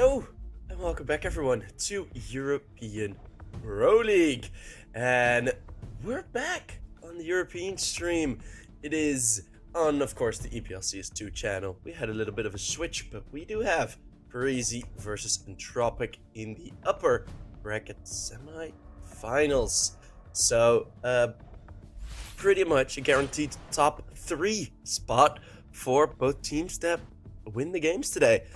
Hello and welcome back everyone to European Pro League, and we're back on the European stream. It is on, of course, the EPLCS2 channel. We had a little bit of a switch, but we do have Preasy versus Entropiq in the upper bracket semi-finals. So, pretty much a guaranteed top 3 spot for both teams that win the games today.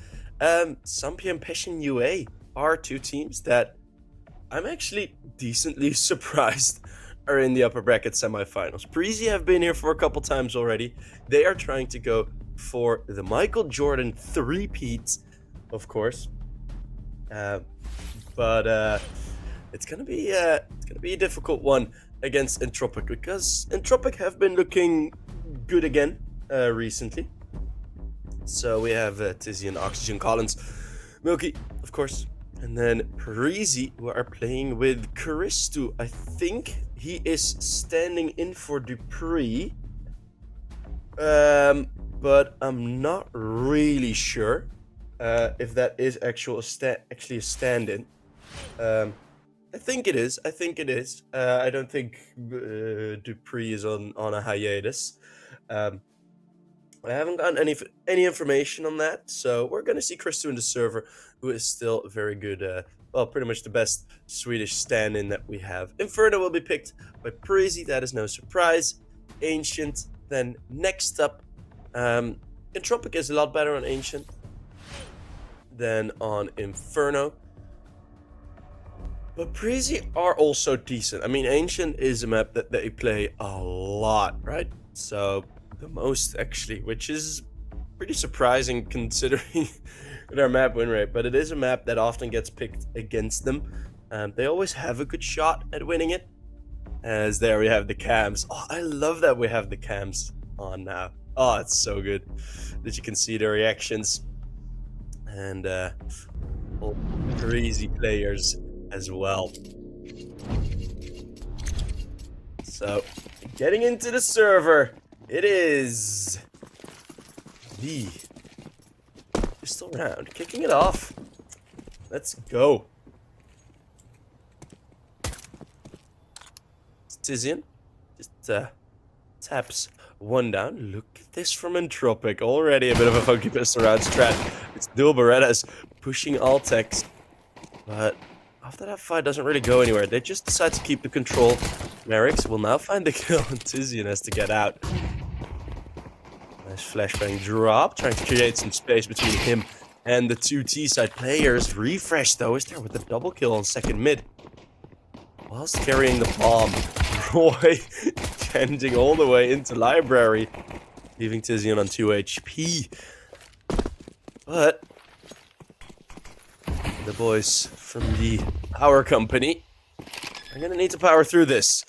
Sampi and Peshin UA are two teams that I'm actually decently surprised are in the upper bracket semifinals. Preasy have been here for a couple times already. They are trying to go for the Michael Jordan three-peat, of course. But it's gonna be a difficult one against Entropiq, because Entropiq have been looking good again recently. So we have Tizzy and Oxygen Collins, Milky, of course, and then Preasy, who are playing with Karistu. I think he is standing in for Dupree, but I'm not really sure if that is actually a stand-in. I think it is. I don't think Dupree is on a hiatus. I haven't gotten any information on that, so we're gonna see Karistu in the server, who is still very good. Well, pretty much the best Swedish stand-in that we have. Inferno will be picked by Preasy, that is no surprise. Ancient, then next up. Entropiq is a lot better on Ancient than on Inferno. But Preasy are also decent. I mean, Ancient is a map that they play a lot, right? So, the most actually, which is pretty surprising considering their map win rate. But it is a map that often gets picked against them. They always have a good shot at winning it. As there we have the cams. Oh, I love that we have the cams on now. Oh, it's so good that you can see the reactions. And all crazy players as well. So, getting into the server, it is the pistol round, kicking it off. Let's go. Tizian just taps one down. Look at this from Entropiq. Already a bit of a funky pistol round strat. It's dual Berettas pushing all techs, but after that fight doesn't really go anywhere. They just decide to keep the control. Merrick's will now find the kill, and Tizian has to get out. Nice flashbang drop, trying to create some space between him and the two T-side players. Refresh, though, is there with the double kill on second mid. Whilst carrying the bomb, Roy changing all the way into library, leaving Tizian on 2 HP. But the boys from the power company are gonna need to power through this.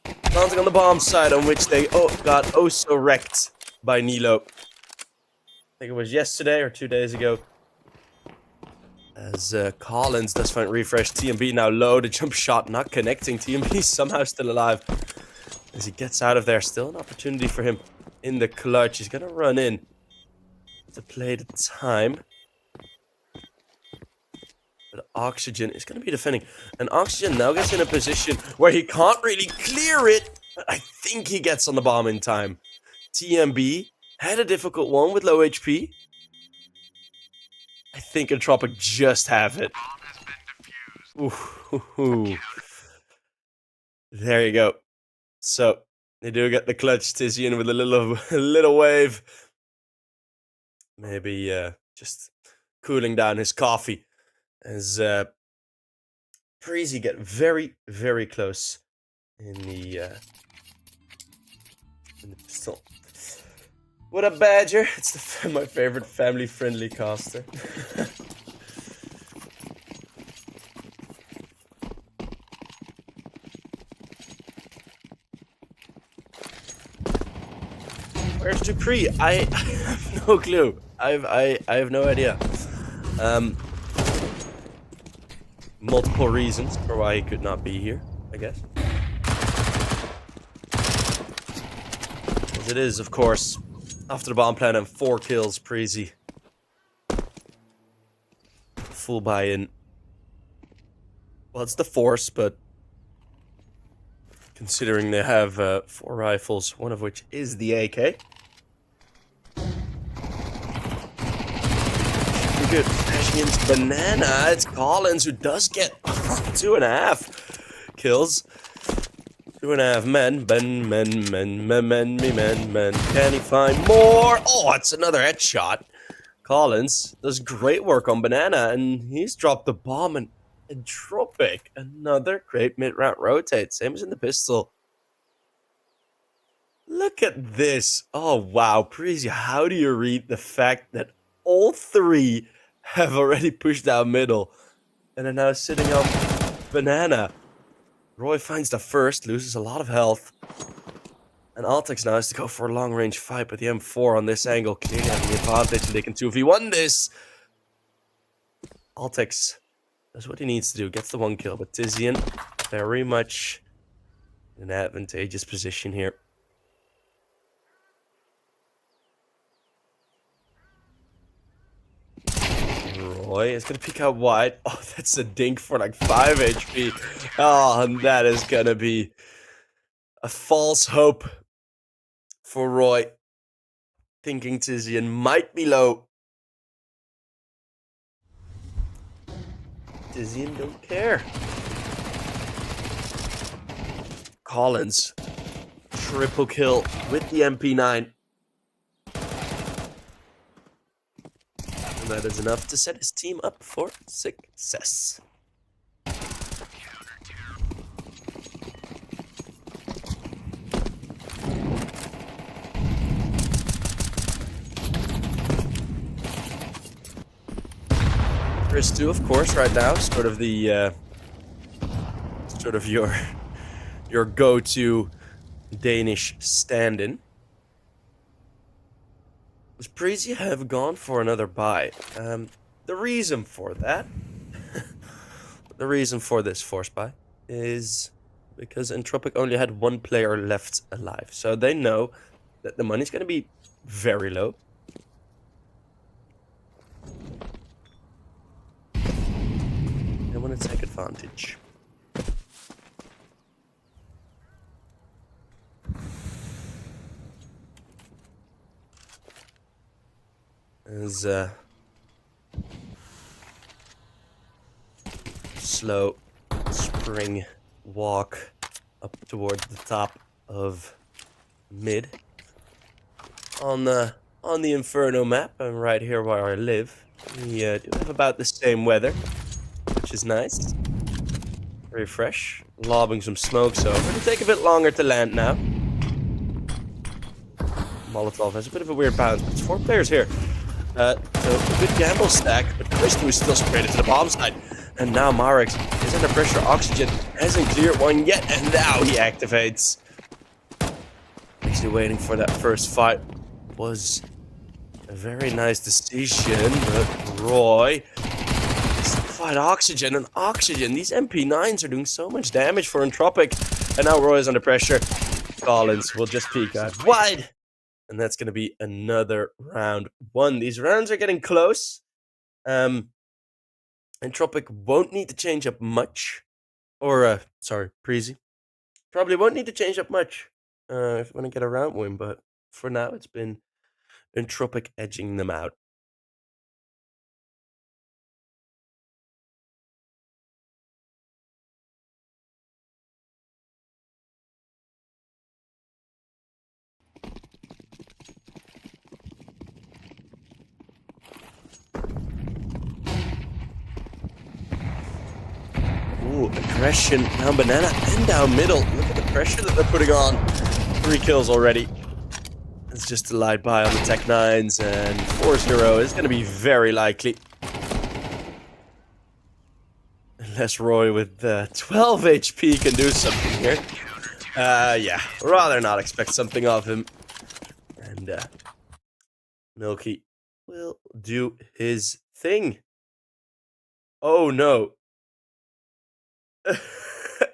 Planting on the bomb side, on which they got so wrecked by Nilo. I think it was yesterday or 2 days ago. As Collins does find refresh. TMB now low. The jump shot not connecting. TMB somehow still alive. As he gets out of there, still an opportunity for him in the clutch. He's gonna run in to play the time. But Oxygen is going to be defending. And Oxygen now gets in a position where he can't really clear it. But I think he gets on the bomb in time. TMB had a difficult one with low HP. I think Entropiq just have it. Ooh. There you go. So, they do get the clutch. Tizian with a little wave. Maybe just cooling down his coffee. As Preasy get very, very close in the pistol. What a badger! It's my favorite family-friendly caster. Where's Dupree? I have no clue. I have no idea. Multiple reasons for why he could not be here, I guess. As it is, of course, after the bomb plant and 4 kills, Preasy full buy-in. Well, it's the Force, but considering they have 4 rifles, one of which is the AK. Good. Crashing into Banana. It's Collins who does get 2.5 kills. 2.5 men. Men. Can he find more? Oh, it's another headshot. Collins does great work on Banana, and he's dropped the bomb. And Entropiq, another great mid-round rotate. Same as in the pistol. Look at this. Oh, wow. Preasy, how do you read the fact that all 3 have already pushed down middle and are now sitting on Banana? Roy finds the first, loses a lot of health. And Altex now has to go for a long-range fight, but the M4 on this angle clearly having the advantage, and they can 2v1 this. Altex does what he needs to do, gets the 1 kill, but Tizian very much in an advantageous position here. Roy is going to peek out wide. Oh, that's a dink for like 5 HP. Oh, and that is going to be a false hope for Roy. Thinking Tizian might be low. Tizian don't care. Collins, triple kill with the MP9. And that is enough to set his team up for success. Chris 2, of course, right now, sort of the your go-to Danish stand-in. Does Preasy have gone for another buy? The reason for that, the reason for this force buy is because Entropiq only had 1 player left alive, so they know that the money's going to be very low. They want to take advantage. As slow spring walk up towards the top of mid on the Inferno map. I'm right here where I live. We do have about the same weather, which is nice. Very fresh. Lobbing some smokes over. It'll take a bit longer to land now. Molotov has a bit of a weird bounce, but it's 4 players here. So a good gamble stack, but Christo is still sprayed into the bomb side. And now Marek is under pressure. Oxygen hasn't cleared one yet, and now he activates. Actually waiting for that first fight was a very nice decision, but Roy fight Oxygen, and Oxygen, these MP9s are doing so much damage for Entropiq, and now Roy is under pressure. Collins will just peek out wide, and that's going to be another round 1. These rounds are getting close. Entropiq won't need to change up much, or sorry, Preasy probably won't need to change up much if we want to get a round win, but for now it's been Entropiq edging them out. Ooh, aggression down Banana and down middle. Look at the pressure that they're putting on. 3 kills already. It's just a light buy on the Tech 9s, and 4-0 is going to be very likely. Unless Roy with 12 HP can do something here. Yeah, rather not expect something of him. And Milky will do his thing. Oh no.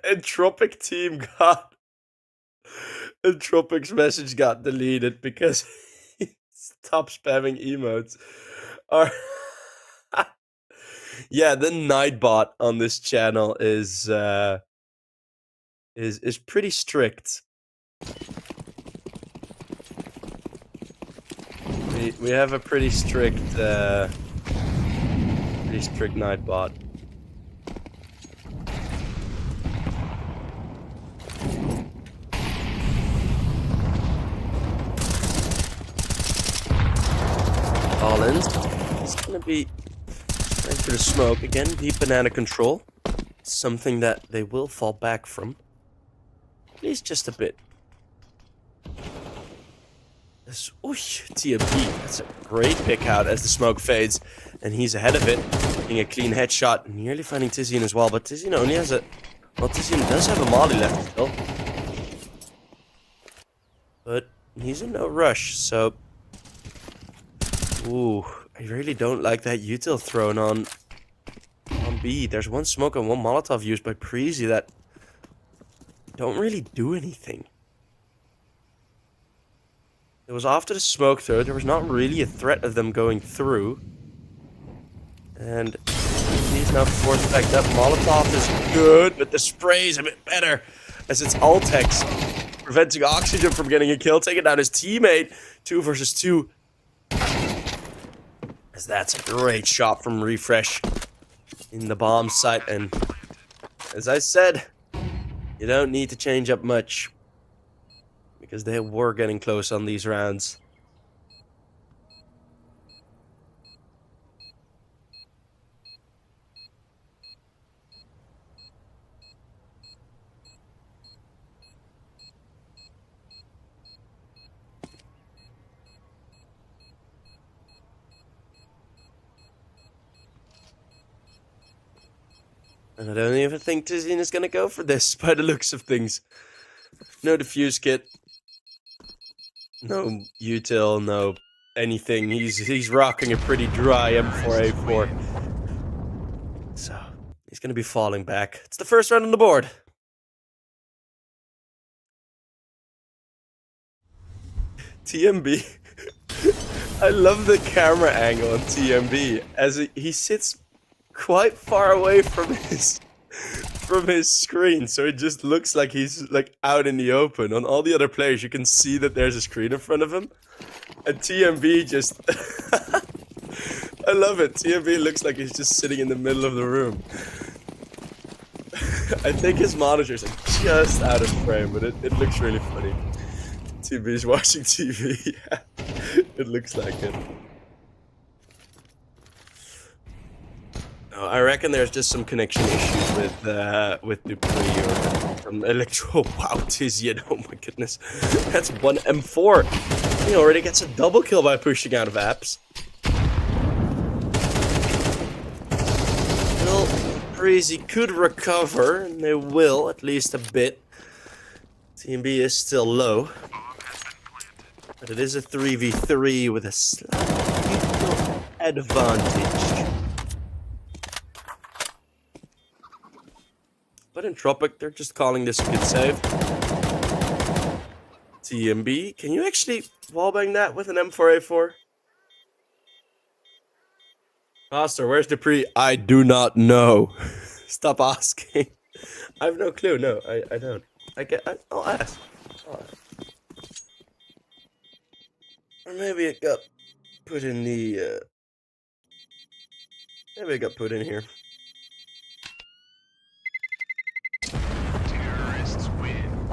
Entropiq team got... Entropiq's message got deleted because he stopped spamming emotes. Or Yeah, the Nightbot on this channel is pretty strict. We have a pretty strict Nightbot. Collins is gonna be right for the smoke again. Deep banana control, something that they will fall back from, at least just a bit. This, TMP, that's a great pick out as the smoke fades, and he's ahead of it, getting a clean headshot, nearly finding Tizian as well, but Tizian only has a, well, Tizian does have a molly left still, but he's in no rush, so, ooh, I really don't like that util thrown on B. There's one smoke and one Molotov used by Preasy that don't really do anything. It was after the smoke throw, there was not really a threat of them going through. And he's now forced back. That Molotov is good, but the spray is a bit better. As it's Altex, preventing Oxygen from getting a kill, taking down his teammate. 2 versus 2. As that's a great shot from Refresh in the bomb site. And as I said, you don't need to change up much, because they were getting close on these rounds. And I don't even think Tizian is going to go for this, by the looks of things. No defuse kit. No util, no anything. He's rocking a pretty dry M4A4. So, he's going to be falling back. It's the first round on the board. TMB. I love the camera angle on TMB, as he sits quite far away from his screen, so it just looks like he's like out in the open. On all the other players, you can see that there's a screen in front of him, and TMB just I love it. TMB looks like he's just sitting in the middle of the room. I think his monitors are just out of frame, but it looks really funny. TMB's watching TV. It looks like it. I reckon there's just some connection issues with Dupree or some Electro. Wow, Tizian, oh my goodness. That's one M4. He already gets a double kill by pushing out of apps. Well, Preasy could recover, and they will, at least a bit. TMB is still low. But it is a 3v3 with a slight advantage. But Entropiq, they're just calling this a good save. TMB, can you actually wallbang that with an M4A4? Master, where's Dupree? I do not know. Stop asking. I have no clue. No, I don't. I'll ask. Or maybe it got put in the... maybe it got put in here. Terrorists win.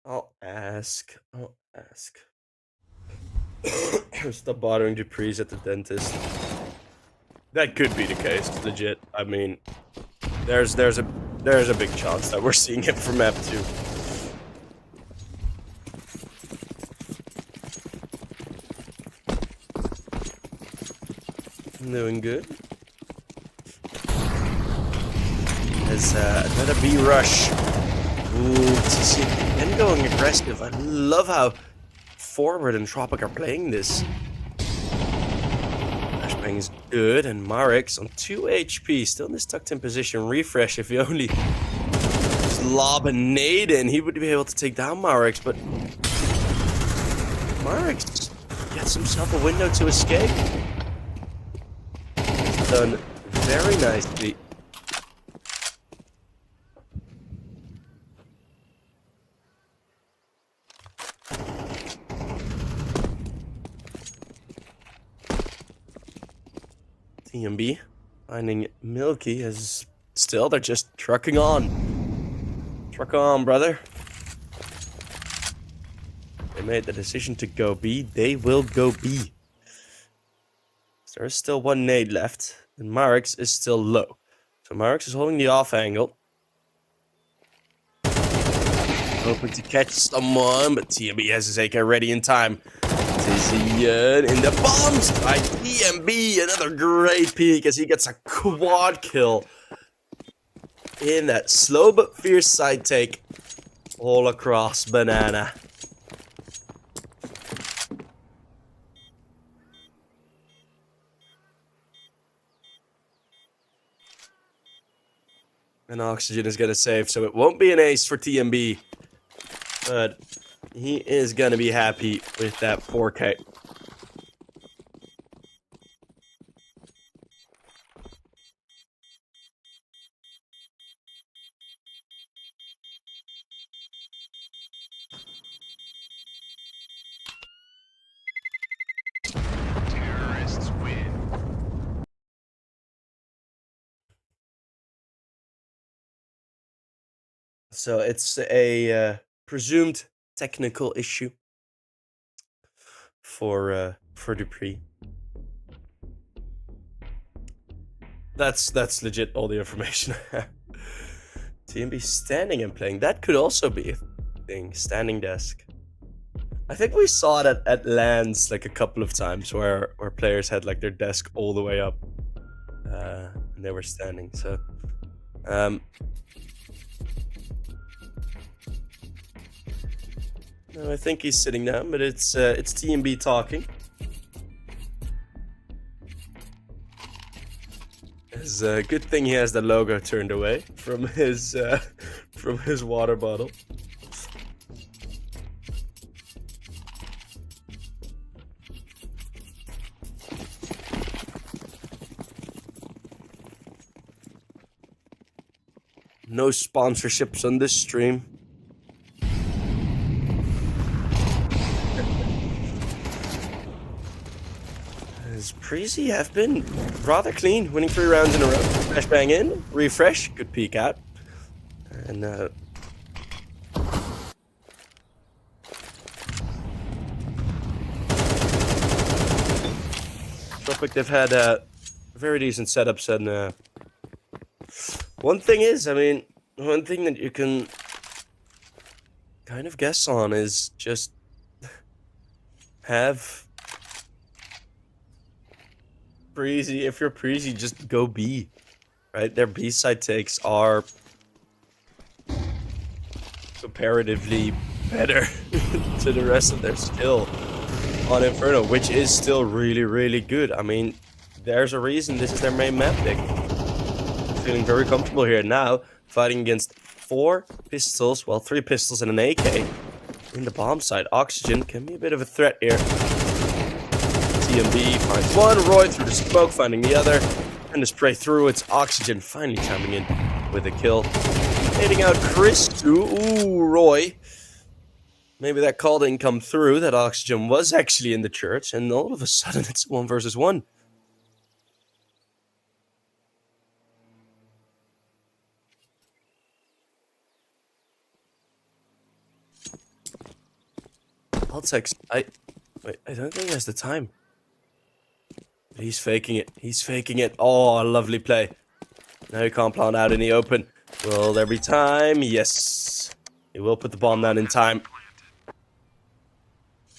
I'll ask. Stop bothering Dupree's at the dentist. That could be the case, legit. I mean, there's a big chance that we're seeing it from map 2. Doing good. There's another B rush. Ooh, TC again going aggressive. I love how forward Entropiq are playing this. Flashbang is good, and Marix on 2 HP, still in this tucked in position. Refresh if he only just just lob a nade in. He would be able to take down Marix, but Marix gets himself a window to escape. It's done very nicely. TMB finding Milky as still they're just trucking on. Truck on, brother. They made the decision to go B. They will go B. There is still one nade left, and Marix is still low. So Marix is holding the off angle. Hoping to catch someone, but TMB has his AK ready in time. Tizian in the bombs by TMB. Another great peek as he gets a quad kill in that slow but fierce side take all across Banana. And Oxygen is going to save, so it won't be an ace for TMB. But he is going to be happy with that 4K. Terrorists win. So it's a presumed technical issue for Dupree. That's legit all the information I have. TMB standing and playing. That could also be a thing. Standing desk. I think we saw it at LANs like a couple of times where players had like their desk all the way up. And they were standing. So no, I think he's sitting down, but it's TMB talking. It's a good thing he has the logo turned away from his water bottle. No sponsorships on this stream. Preasy have been rather clean, winning 3 rounds in a row. Flashbang in, refresh, good peek out. And Entropiq, they've had very decent setups, and one thing is, I mean, one thing that you can kind of guess on is just have Preasy, if you're Preasy, just go B, right? Their B side takes are comparatively better to the rest of their skill on Inferno, which is still really, really good. I mean, there's a reason this is their main map pick. Feeling very comfortable here now, fighting against 4 pistols, well, 3 pistols and an AK in the bomb side. Oxygen can be a bit of a threat here. TMB finds one, Roy through the smoke, finding the other, and the spray through. It's Oxygen finally chiming in with a kill. Hitting out Chris too. Ooh, Roy. Maybe that call didn't come through, that Oxygen was actually in the church, and all of a sudden it's 1 versus 1. I'll text. Wait, I don't think he has the time. But he's faking it. He's faking it. Oh, a lovely play. Now he can't plant out in the open. Will there be time? Yes. He will put the bomb down in time.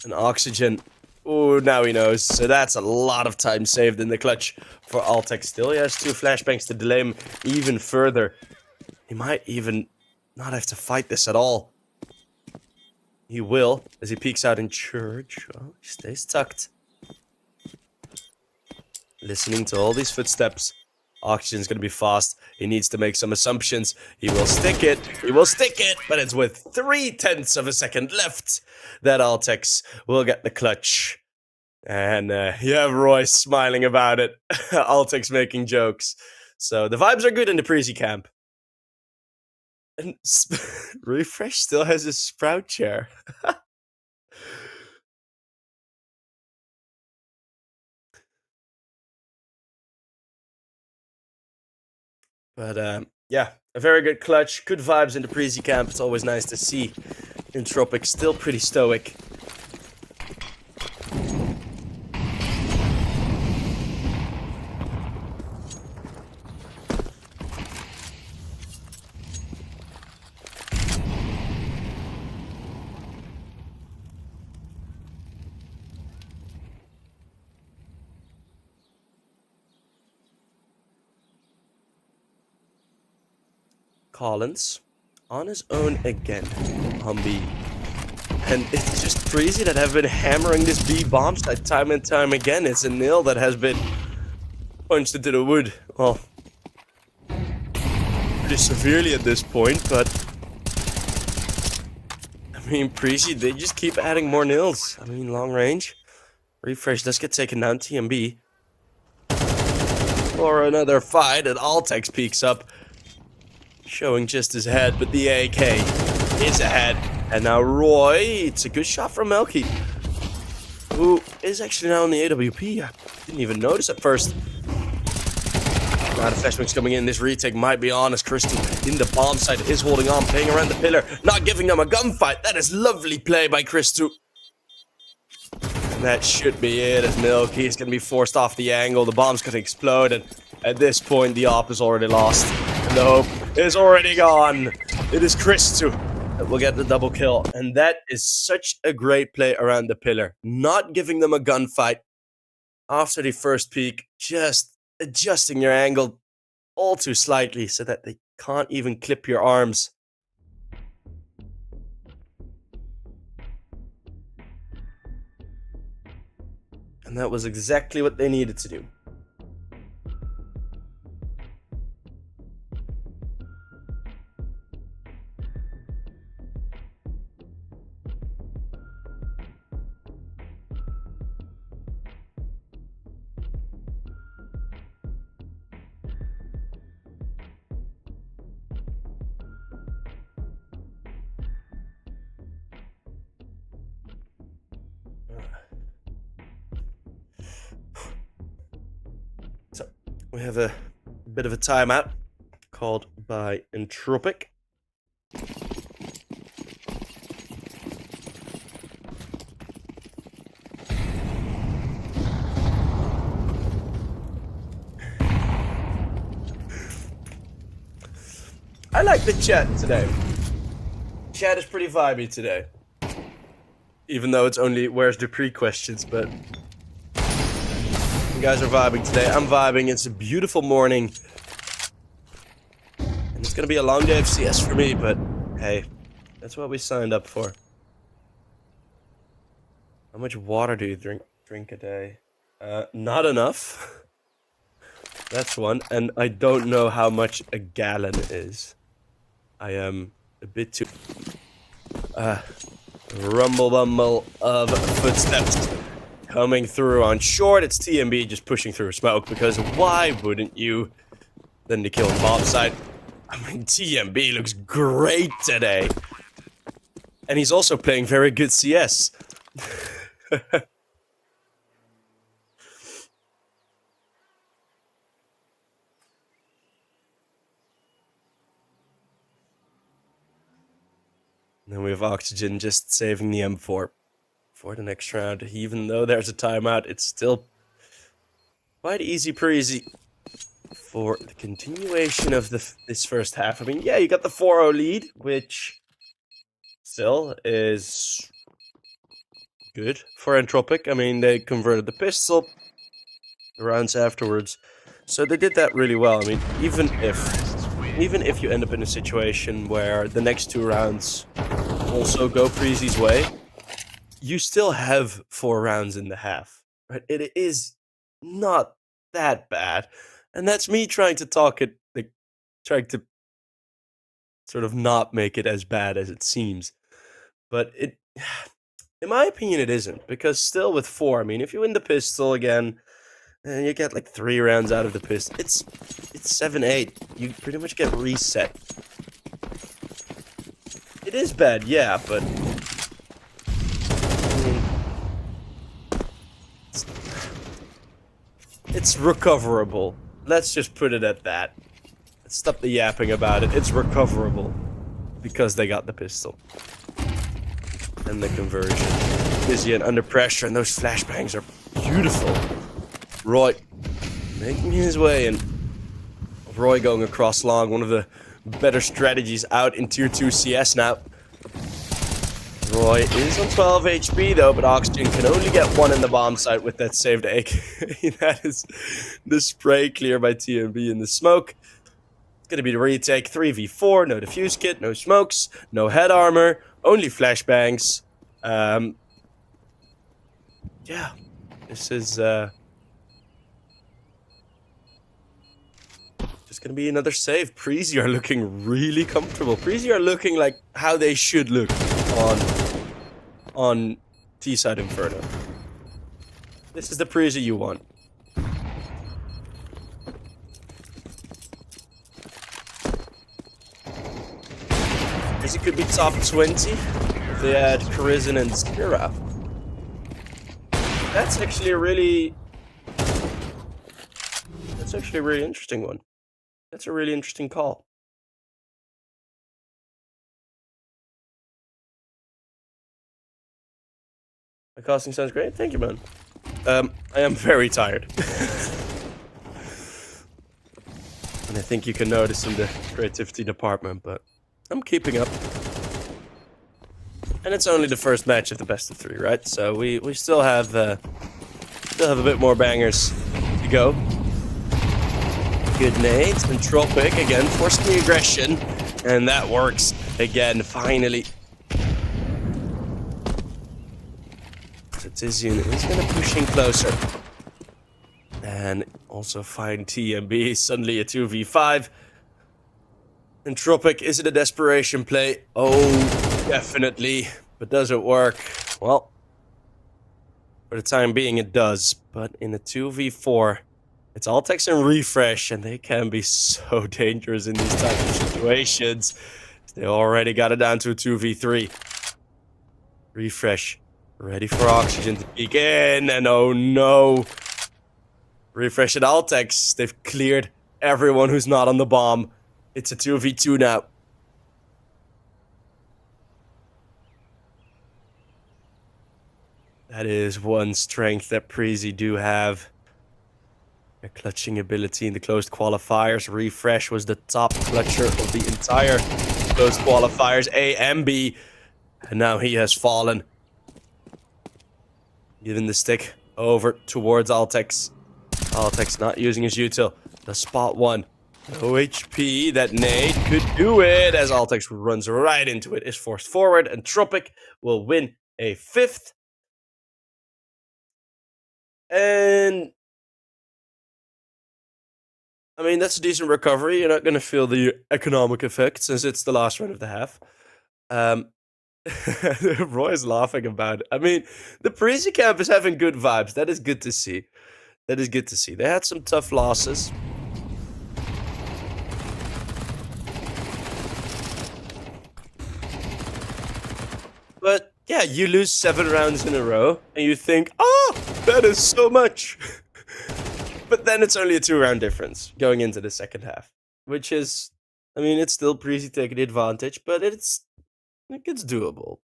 And Oxygen. Oh, now he knows. So that's a lot of time saved in the clutch for Altec. Still, he has 2 flashbangs to delay him even further. He might even not have to fight this at all. He will, as he peeks out in church. Oh, he stays tucked. Listening to all these footsteps. Oxygen's going to be fast. He needs to make some assumptions. He will stick it. He will stick it. But it's with 0.3 of a second left that Altex will get the clutch. And you have Roy smiling about it. Altex making jokes. So the vibes are good in the Preasy camp. And Refresh still has his sprout chair. But yeah, a very good clutch. Good vibes in the Preasy camp. It's always nice to see Entropiq still pretty stoic. Collins on his own again on B. And it's just Preasy that have been hammering this B bomb site time and time again. It's a nail that has been punched into the wood. Well, pretty severely at this point, but I mean, Preasy, they just keep adding more nails. I mean, long range. Refresh does get taken down, TMB. For another fight, and Altex peeks up. Showing just his head, but the AK is ahead. And now Roy, it's a good shot from Melky, who is actually now in the AWP. I didn't even notice at first. Now the flashbank's coming in. This retake might be on as Crystal in the bomb site is holding on, playing around the pillar, not giving them a gunfight. That is lovely play by Crystal. And that should be it, as Milky is going to be forced off the angle. The bomb's going to explode, and at this point, the AWP is already lost. And the hope is already gone. It is Crystal that will get the double kill. And that is such a great play around the pillar. Not giving them a gunfight after the first peek. Just adjusting your angle all too slightly so that they can't even clip your arms. And that was exactly what they needed to do. So, we have a bit of a timeout called by Entropiq. I like the chat today. Chat is pretty vibey today. Even though it's only where's the pre-questions, but you guys are vibing today. I'm vibing. It's a beautiful morning. And it's gonna be a long day of CS for me, but hey, that's what we signed up for. How much water do you drink a day? Not enough. That's one, and I don't know how much a gallon is. I am a bit too... rumble bumble of footsteps coming through on short. It's TMB just pushing through smoke, because why wouldn't you? Then the kill on bomb side. I mean, TMB looks great today. And he's also playing very good CS. Then we have Oxygen just saving the M4 for the next round. Even though there's a timeout, it's still quite easy Preasy for the continuation of this first half. I mean, yeah, you got the 4-0 lead, which still is good for Entropiq. I mean, they converted the pistol the rounds afterwards, so they did that really well. I mean, even if you end up in a situation where the next two rounds also go Preasy's way, you still have 4 rounds in the half, right? It is not that bad. And that's me trying to talk it, like, trying to sort of not make it as bad as it seems. But it, in my opinion, it isn't. Because still with 4, I mean, if you win the pistol again, and you get like 3 rounds out of the pistol, it's 7-8. You pretty much get reset. It is bad, yeah, but I mean, it's recoverable. Let's just put it at that. Let's stop the yapping about it. It's recoverable because they got the pistol and the conversion. Preasy and under pressure, and those flashbangs are beautiful. Roy making his way, and Roy going across long, one of the better strategies out in tier 2 CS now. Roy is on 12 HP though, but Oxygen can only get 1 in the bomb site with that saved AK. That is the spray clear by TMB in the smoke. It's gonna be the retake, 3v4, no defuse kit, no smokes, no head armor, only flashbangs. Yeah, this is just gonna be another save. Preasy are looking really comfortable. Preasy are looking like how they should look on T-side Inferno. This is the Preasy you want. Preasy could be top 20 if they had Charizon and Spira. That's actually a really interesting one. That's a really interesting call. My casting sounds great. Thank you, man. I am very tired. And I think you can notice in the creativity department, but I'm keeping up. And it's only the first match of the best of 3, right? So we still have a bit more bangers to go. Good nades. Entropiq again, forcing the aggression. And that works again, finally. So Tizian is going to push in closer. And also find TMB, suddenly a 2v5. Entropiq, is it a desperation play? Oh, definitely. But does it work? Well, for the time being it does. But in a 2v4, it's Altex and Refresh, and they can be so dangerous in these types of situations. They already got it down to a 2v3. Refresh, ready for Oxygen to peek in, and oh no. Refresh and Altex, they've cleared everyone who's not on the bomb. It's a 2v2 now. That is one strength that Preasy do have. Their clutching ability in the closed qualifiers. Refresh was the top clutcher of the entire closed qualifiers, A and B. And now he has fallen. Giving the stick over towards Altex. Altex not using his util. The spot one. No HP. That nade could do it as Altex runs right into it. Is forced forward. And Entropiq will win a 5th. And I mean, that's a decent recovery. You're not going to feel the economic effect since it's the last round of the half. Roy's laughing about it. I mean, the Preasy camp is having good vibes. That is good to see. That is good to see. They had some tough losses. But yeah, you lose 7 rounds in a row and you think, oh, that is so much. But then it's only a 2-round difference going into the second half, which is, I mean, it's still Preasy taking the advantage, but it's doable.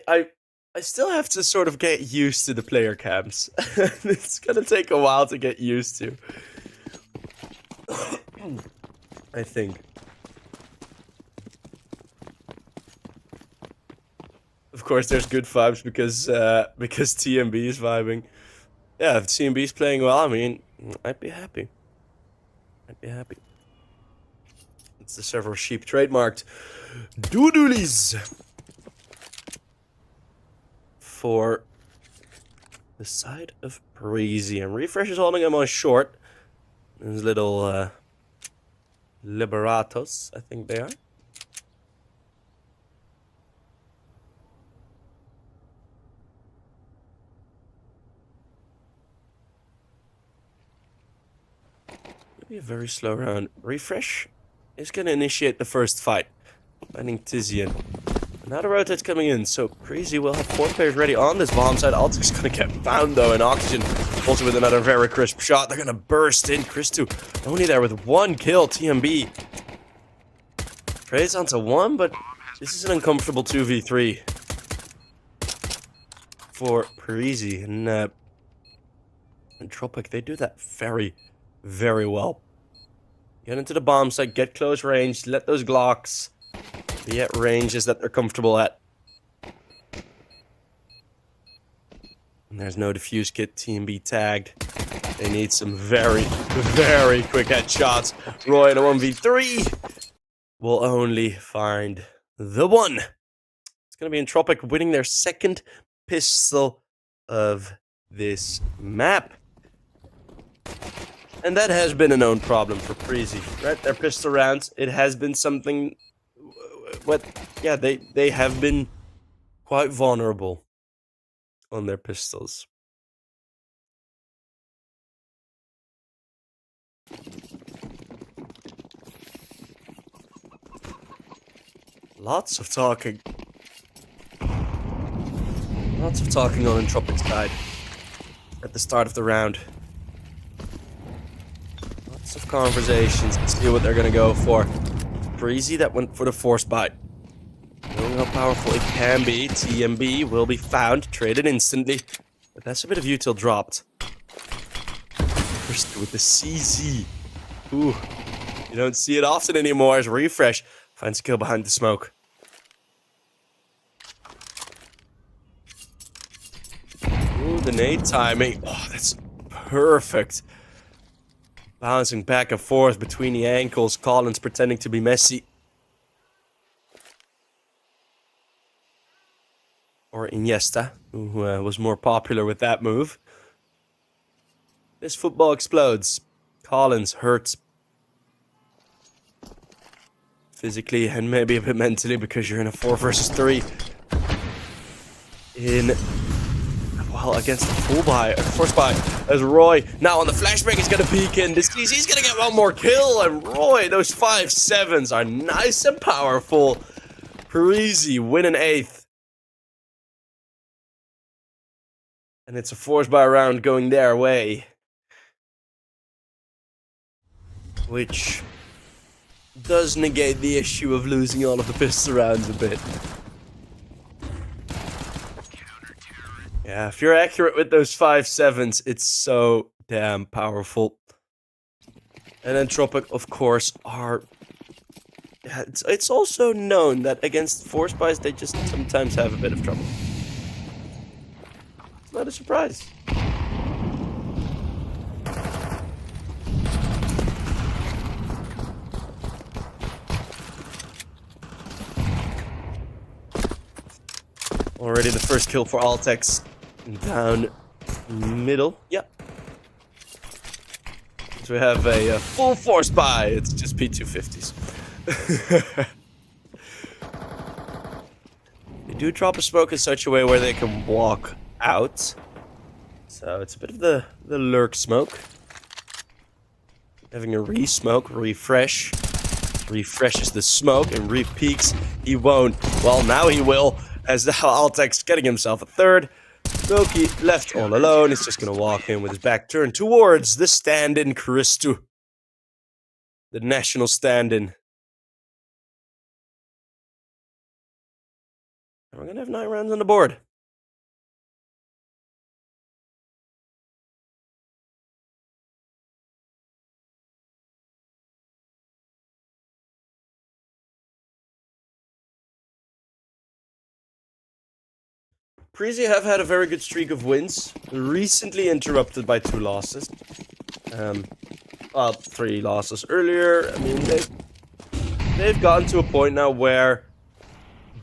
I still have to sort of get used to the player camps. It's gonna take a while to get used to. I think. Of course, there's good vibes because TMB is vibing. Yeah, if TMB is playing well, I mean, I'd be happy. I'd be happy. It's the several sheep trademarked doodoolies for the side of Preasy. And Refresh is holding him on short. Those little Liberatos, I think they are. Be a very slow round. Refresh is going to initiate the first fight, finding Tizian. Now the rotate's coming in, so Preasy will have 4 players ready on this bomb side. Altic's going to get found though in oxygen. Also with another very crisp shot. They're going to burst in. Christu only there with 1 kill. TMB trades onto 1, but this is an uncomfortable 2v3 for Preasy. And Entropiq, they do that very, very well. Get into the bomb site, get close range, let those Glocks be at ranges that they're comfortable at. And there's no defuse kit, TMB tagged. They need some very, very quick headshots. Roy in a 1v3 will only find the 1. It's going to be Entropiq winning their 2nd pistol of this map. And that has been a known problem for Preasy, right? Their pistol rounds, it has been something... yeah, they have been quite vulnerable on their pistols. Lots of talking. Lots of talking on Entropiq's side at the start of the round. Lots of conversations. Let's see what they're going to go for. Preasy that went for the force bite. Knowing how powerful it can be, TMB will be found, traded instantly. But that's a bit of util dropped. First with the CZ. Ooh, you don't see it often anymore as Refresh finds a kill behind the smoke. Ooh, the nade timing. Oh, that's perfect. Bouncing back and forth between the ankles. Collins pretending to be Messi. Or Iniesta, who was more popular with that move. This football explodes. Collins hurts. Physically and maybe a bit mentally because you're in a 4 versus 3. Well, against the full buy, force buy, as Roy now on the flashbang is going to peek in. He's going to get 1 more kill, and Roy, those 5-7s are nice and powerful. Preasy win an 8th. And it's a force buy round going their way. Which does negate the issue of losing all of the pistol rounds a bit. Yeah, if you're accurate with those 5-7s, it's so damn powerful. And Entropiq, of course, are... Yeah, it's also known that against force buys, they just sometimes have a bit of trouble. It's not a surprise. Already the first kill for Altex. Down middle. Yep. So we have a full force buy. It's just P250s. They do drop a smoke in such a way where they can walk out. So it's a bit of the lurk smoke. Having a re-smoke, refresh. Refreshes the smoke and re-peaks. He won't. Well, now he will. As now Altex getting himself a 3rd. Loki left all alone. He's just going to walk in with his back turned towards the stand-in Christu. The national stand-in. And we're going to have 9 rounds on the board. Preasy have had a very good streak of wins, recently interrupted by 2 losses. Well, 3 losses earlier. I mean, they've gotten to a point now where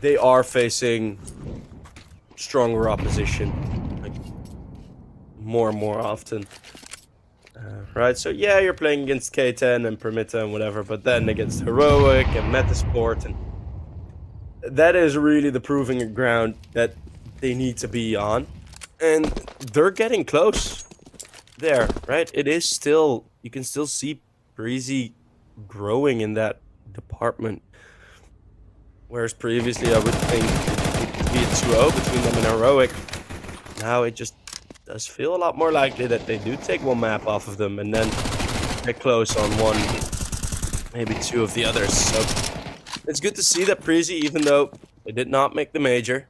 they are facing stronger opposition, like, more and more often. Right, so yeah, you're playing against K10 and Permita and whatever, but then against Heroic and Metasport, and that is really the proving ground that they need to be on. And they're getting close there, right? It is still, you can still see Preasy growing in that department. Whereas previously I would think it would be a 2-0 between them and Heroic. Now it just does feel a lot more likely that they do take one map off of them and then get close on one, maybe two of the others. So it's good to see that Preasy, even though they did not make the major,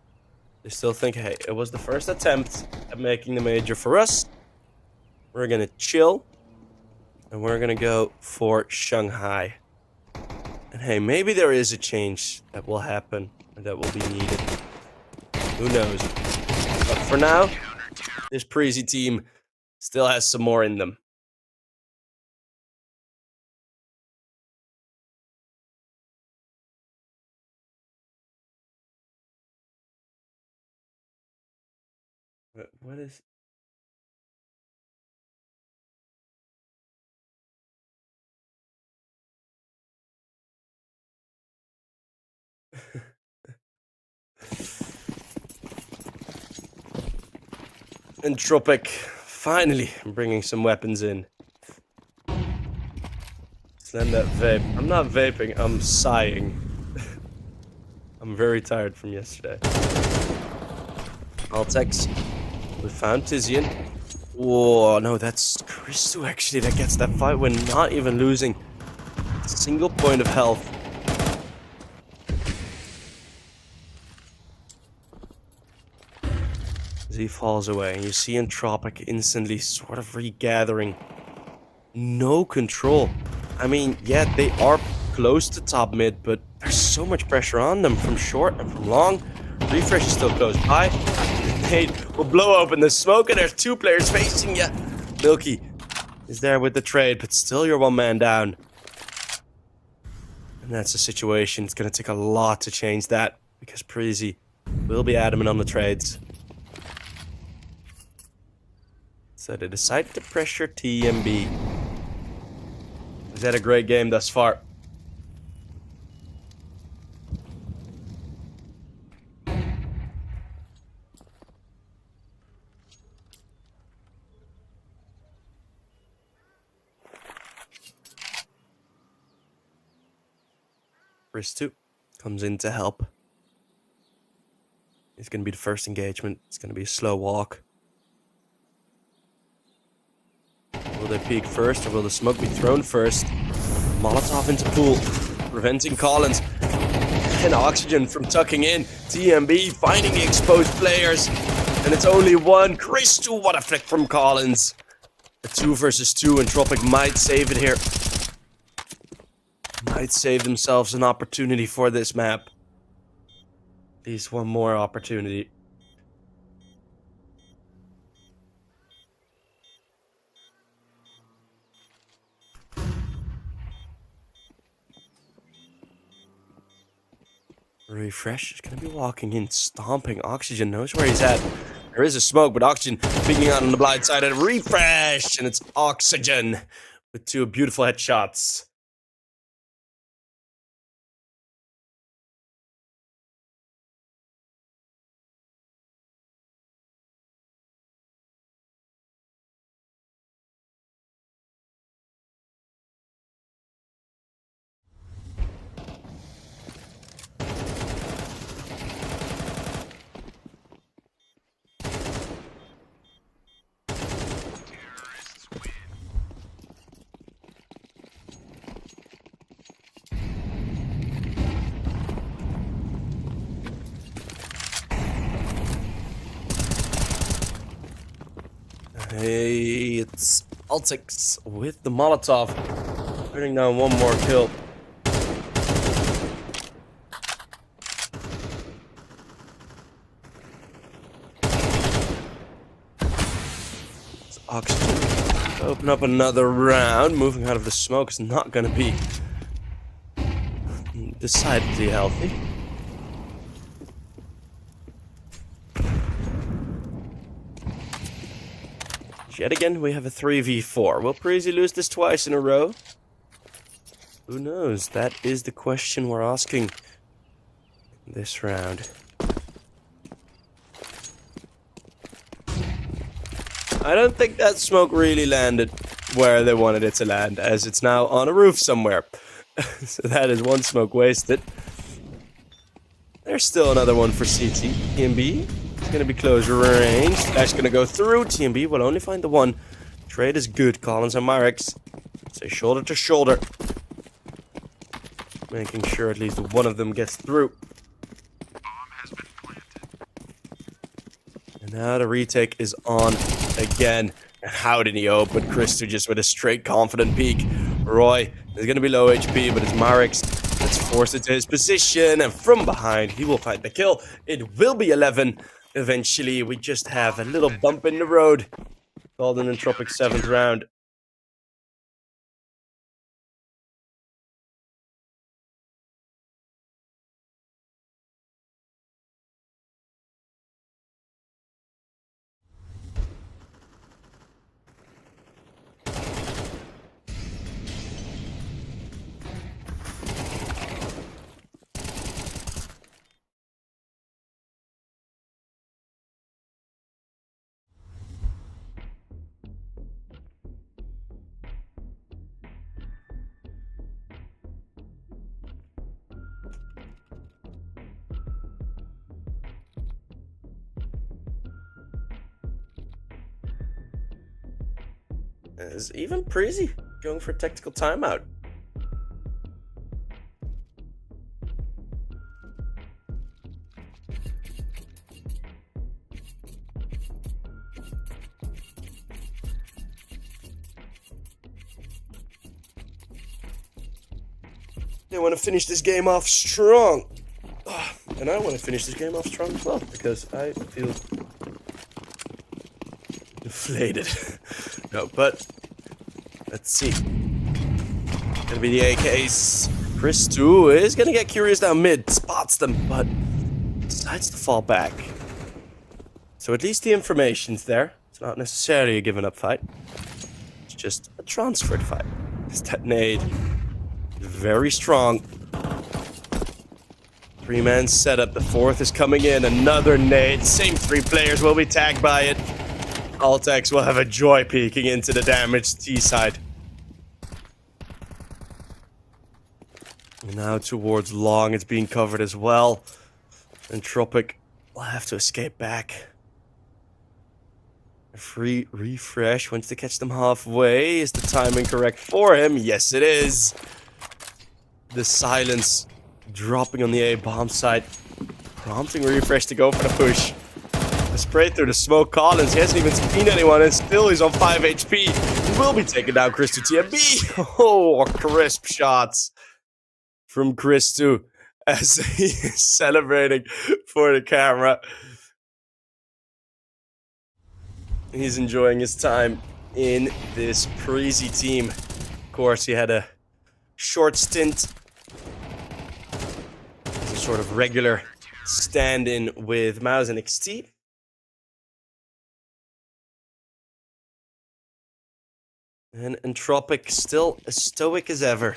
they still think, hey, it was the first attempt at making the major for us. We're gonna chill and we're gonna go for Shanghai. And hey, maybe there is a change that will happen and that will be needed. Who knows? But for now, this Preasy team still has some more in them. What is... Entropiq, finally bringing some weapons in. Slam that vape. I'm not vaping, I'm sighing. I'm very tired from yesterday. Altex. We found Tizian. Whoa, no, that's Christo actually that gets that fight when not even losing a single point of health. As he falls away, and you see Entropiq instantly sort of regathering. No control. I mean, yeah, they are close to top mid, but there's so much pressure on them from short and from long. Refresh is still close by. Nade will blow open the smoke, and there's two players facing you. Milky is there with the trade, but still you're one man down. And that's the situation. It's going to take a lot to change that, because Preasy will be adamant on the trades. So they decide to pressure TMB. He's had a great game thus far. Ristu comes in to help. It's going to be the first engagement. It's going to be a slow walk. Will they peek first, or will the smoke be thrown first? Molotov into pool, preventing Collins. And Oxygen from tucking in. TMB finding the exposed players. And it's only one. Christo, what a flick from Collins. A 2 versus 2, Entropiq might save it here. Might save themselves an opportunity for this map. At least one more opportunity. Refresh is going to be walking in, stomping. Oxygen knows where he's at. There is a smoke, but Oxygen peeking out on the blind side of Refresh, and it's Oxygen with two beautiful headshots. Hey, it's Altix with the Molotov, putting down one more kill. It's Oxygen. Open up another round. Moving out of the smoke is not going to be decidedly healthy. Yet again, we have a 3v4. Will Preasy lose this twice in a row? Who knows? That is the question we're asking this round. I don't think that smoke really landed where they wanted it to land, as it's now on a roof somewhere. So that is one smoke wasted. There's still another one for CT. TMB is going to be close range. Flash going to go through. TMB will only find the one. Trade is good. Collins and Mareks say shoulder to shoulder. Making sure at least one of them gets through. And now the retake is on again. And how did he open? Christo just with a straight confident peek. Roy is going to be low HP, but it's Mareks that's forced into his position. And from behind, he will find the kill. It will be 11 eventually. We just have a little bump in the road. Called an Entropic 7th round. Is even Preasy going for a tactical timeout? They want to finish this game off strong. And I want to finish this game off strong as well, because I feel deflated. No, but let's see. Gonna be the AKs. Christo is gonna get curious down mid, spots them, but decides to fall back. So at least the information's there. It's not necessarily a given up fight. It's just a transferred fight. It's that nade. Very strong. 3-man setup. The 4th is coming in. Another nade. Same 3 players will be tagged by it. Altex will have a joy peeking into the damaged T side. And now towards long, it's being covered as well. Entropiq will have to escape back. A free refresh wants to catch them halfway. Is the timing correct for him? Yes, it is. The silence dropping on the A bomb site, prompting refresh to go for the push. The spray through the smoke. Collins, he hasn't even seen anyone, and still he's on 5 HP. He will be taken down. Christo TMB. Oh, crisp shots from Christo as he is celebrating for the camera. He's enjoying his time in this Preasy team. Of course, he had a short stint as a sort of regular stand-in with Mouse and XT. And Entropiq still as stoic as ever.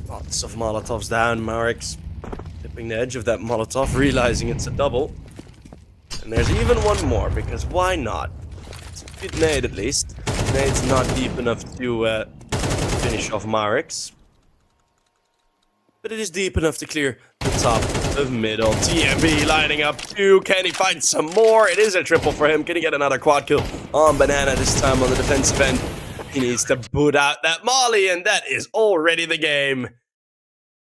Lots of Molotovs down. Mareks tipping the edge of that Molotov, realizing it's a double. And there's even one more, because why not? It's a good nade at least. Nade's not deep enough to finish off Mareks. But it is deep enough to clear the top of middle. TMB lining up 2. Can he find some more? It is a triple for him. Can he get another quad kill on Banana, this time on the defensive end? He needs to boot out that molly, and that is already the game.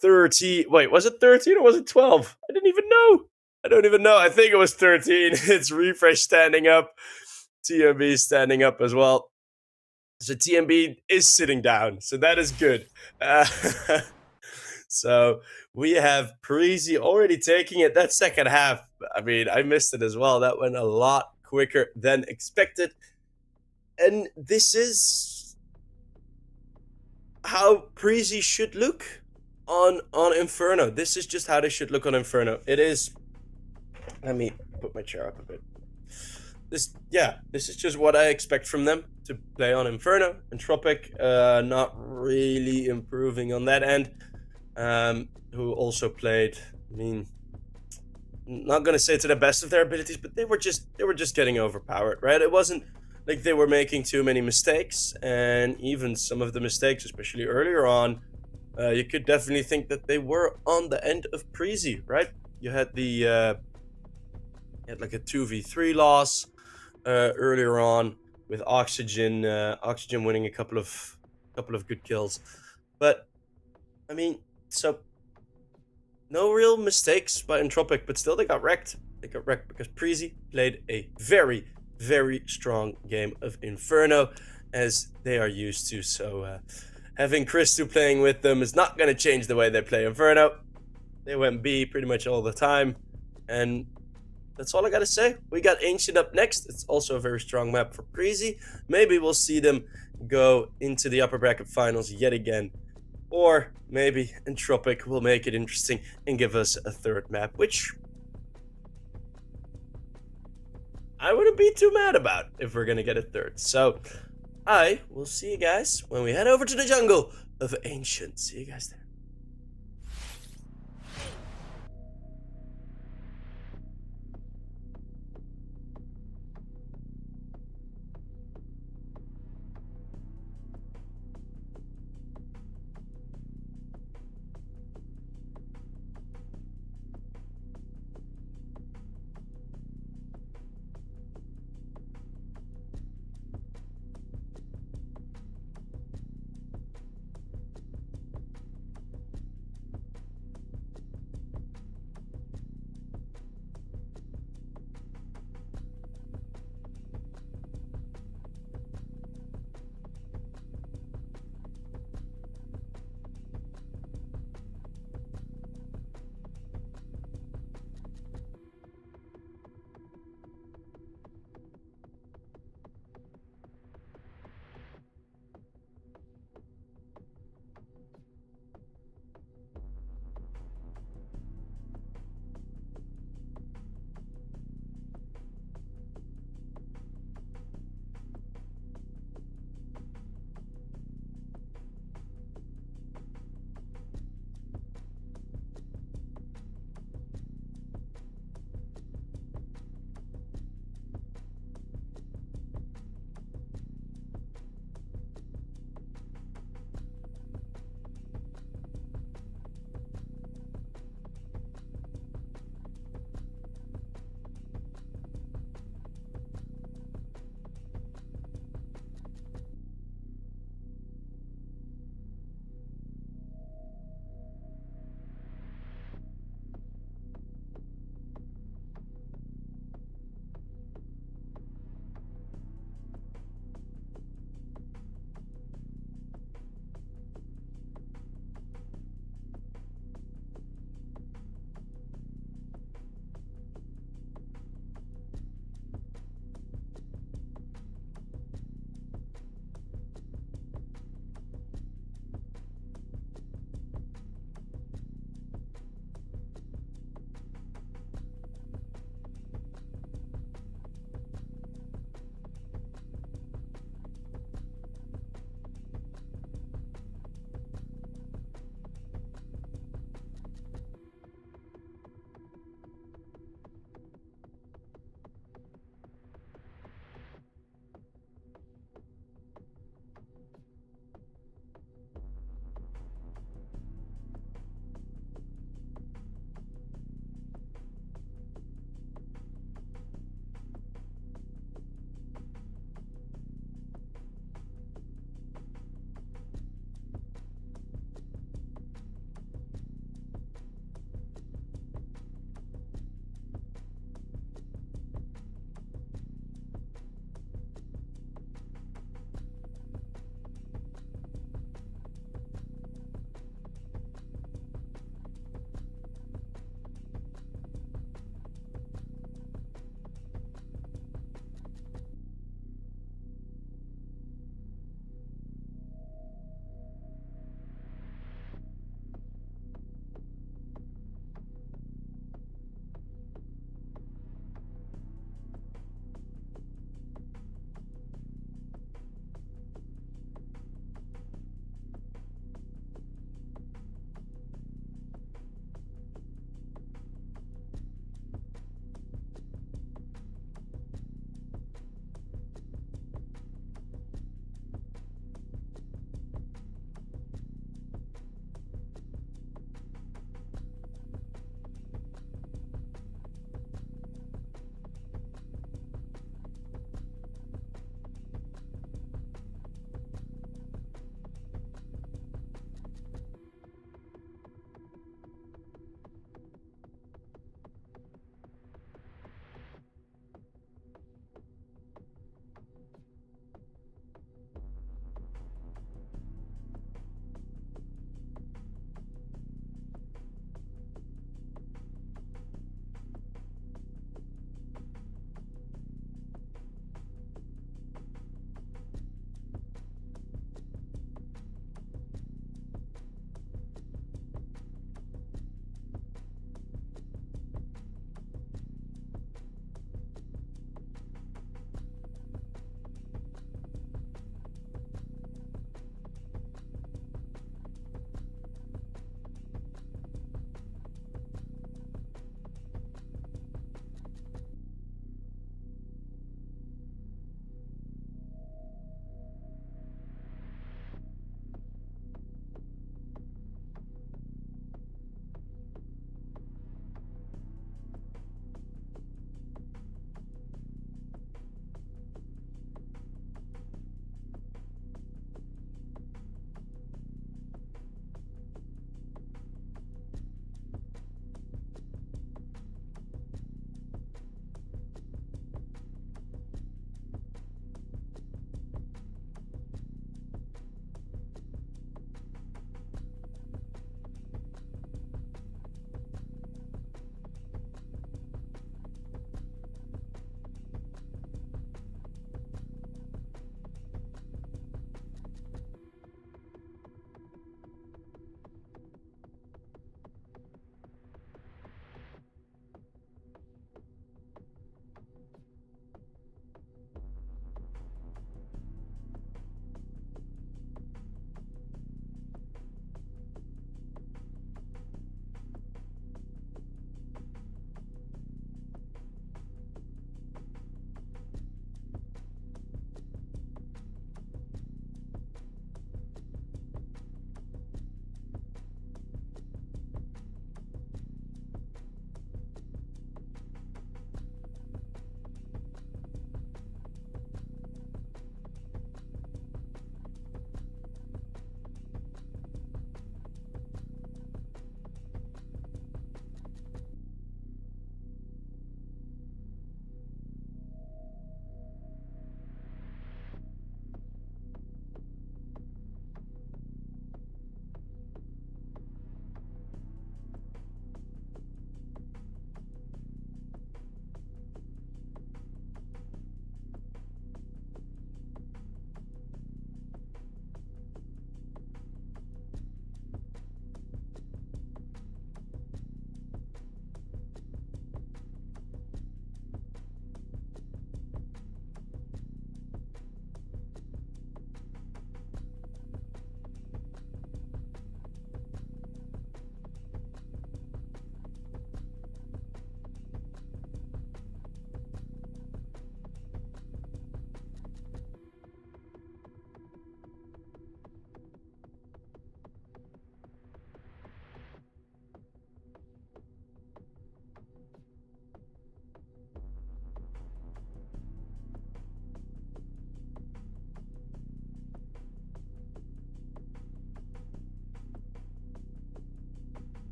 30. Wait, was it 13 or was it 12? I didn't even know. I don't even know. I think it was 13. It's refresh standing up. TMB standing up as well. So TMB is sitting down. So that is good. So we have Preasy already taking it. That second half I mean, I missed it as well. That went a lot quicker than expected. And this is how Preasy should look on Inferno. This is just how they should look on Inferno. It is... Let me put my chair up a bit. This is just what I expect from them to play on Inferno. Entropiq, not really improving on that end. Who also played, I mean, not gonna say to the best of their abilities, but they were just getting overpowered, right? It wasn't like they were making too many mistakes, and even some of the mistakes, especially earlier on, you could definitely think that they were on the end of Preasy, right? You had like a 2v3 loss earlier on with Oxygen winning a couple of good kills, but I mean, so no real mistakes by Entropiq, but still they got wrecked. They got wrecked because Preasy played a very, very strong game of Inferno, as they are used to. So having Christu playing with them is not going to change the way they play Inferno. They went B pretty much all the time, and that's all I gotta say. We got Ancient up next. It's also a very strong map for Preasy. Maybe we'll see them go into the upper bracket finals yet again. Or maybe Entropiq will make it interesting and give us a third map, which I wouldn't be too mad about if we're gonna get a third. So I will see you guys when we head over to the jungle of Ancient. See you guys there.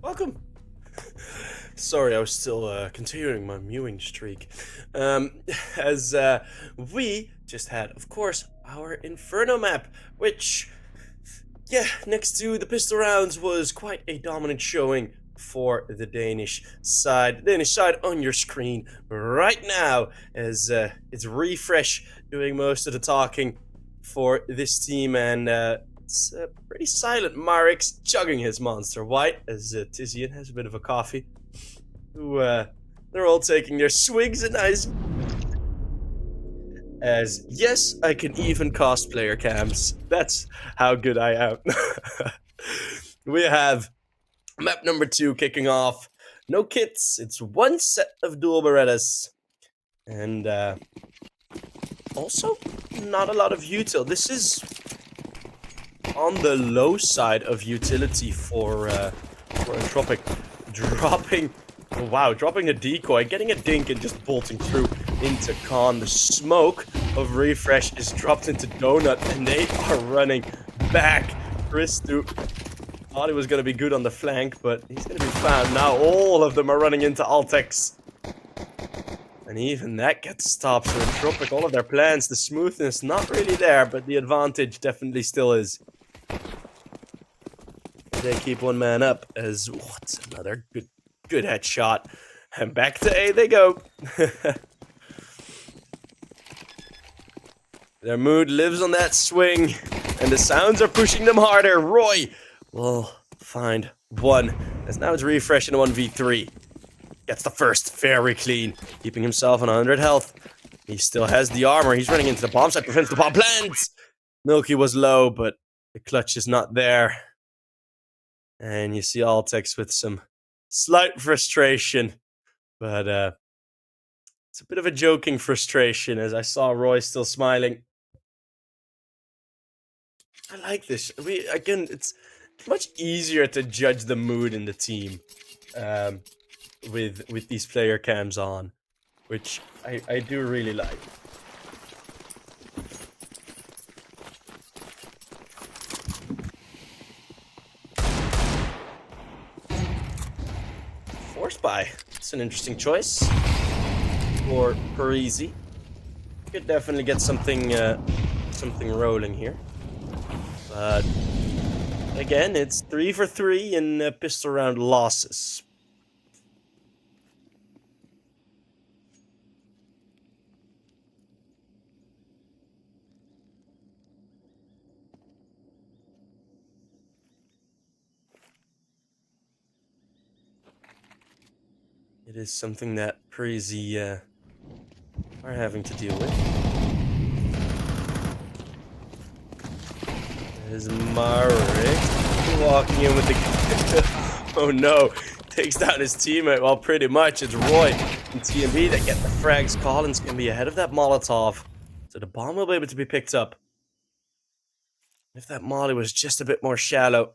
welcome. Sorry, I was still continuing my mewing streak. As we just had, of course, our Inferno map, which, yeah, next to the pistol rounds was quite a dominant showing for the Danish side. The Danish side on your screen right now, as it's Refresh doing most of the talking for this team, and it's pretty silent. Marik's chugging his Monster White as Tizian has a bit of a coffee. Who they're all taking their swigs and ice. As yes, I can even cast player cams. That's how good I am. We have map number 2 kicking off. No kits. It's one set of dual Berettas, and also not a lot of util. This is on the low side of utility for Entropiq. Dropping a decoy, getting a dink, and just bolting through into Con. The smoke of Refresh is dropped into Donut, and they are running back. Christu thought he was going to be good on the flank, but he's going to be found. Now all of them are running into Altex. And even that gets stopped. So Entropiq, all of their plans, the smoothness not really there, but the advantage definitely still is. They keep one man up as what's another good headshot. And back to A they go. Their mood lives on that swing, and the sounds are pushing them harder. Roy will find one, as now it's Refresh in a 1v3. Gets the first very clean, keeping himself on 100 health. He still has the armor. He's running into the bomb site, prevents the bomb plants. Milky was low, but the clutch is not there. And you see Altex with some slight frustration, but it's a bit of a joking frustration, as I saw Roy still smiling. I like this. Again, it's much easier to judge the mood in the team with these player cams on, which I do really like. Force buy. It's an interesting choice for Preasy. Could definitely get something rolling here. But again, it's 3 for 3 in pistol round losses. It is something that Preasy are having to deal with. There's Marik walking in with the... Oh no, takes down his teammate. Well, pretty much it's Roy and TMB that get the frags. Collins can be ahead of that Molotov, so the bomb will be able to be picked up. If that molly was just a bit more shallow,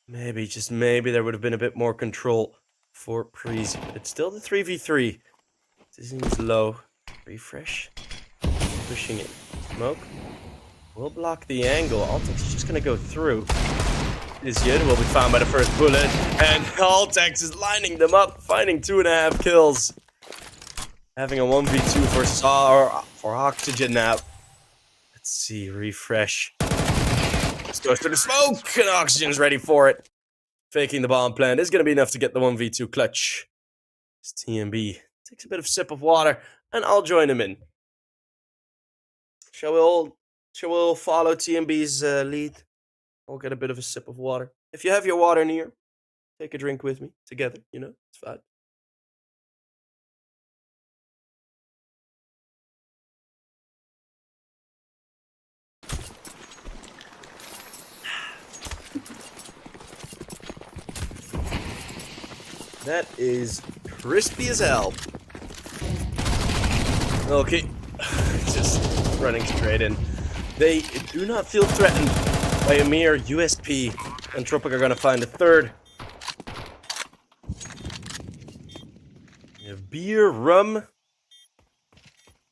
maybe, just maybe, there would have been a bit more control for Preasy. But it's still the 3v3. This is low. Refresh. Pushing it. Smoke. Will block the angle. Altex is just going to go through. Tizian will be found by the first bullet. And Altex is lining them up, finding 2.5 kills. Having a 1v2 for Oxygen now. Let's see. Refresh. This goes to the smoke, and Oxygen's ready for it. Faking the bomb plant is going to be enough to get the 1v2 clutch. This TMB takes a bit of sip of water, and I'll join him in. Shall we all follow TMB's lead? I'll get a bit of a sip of water. If you have your water near, take a drink with me together. You know, it's fine. That is crispy as hell. Okay, just running straight in. They do not feel threatened by a mere USP. Entropiq are going to find a third. We have beer, rum.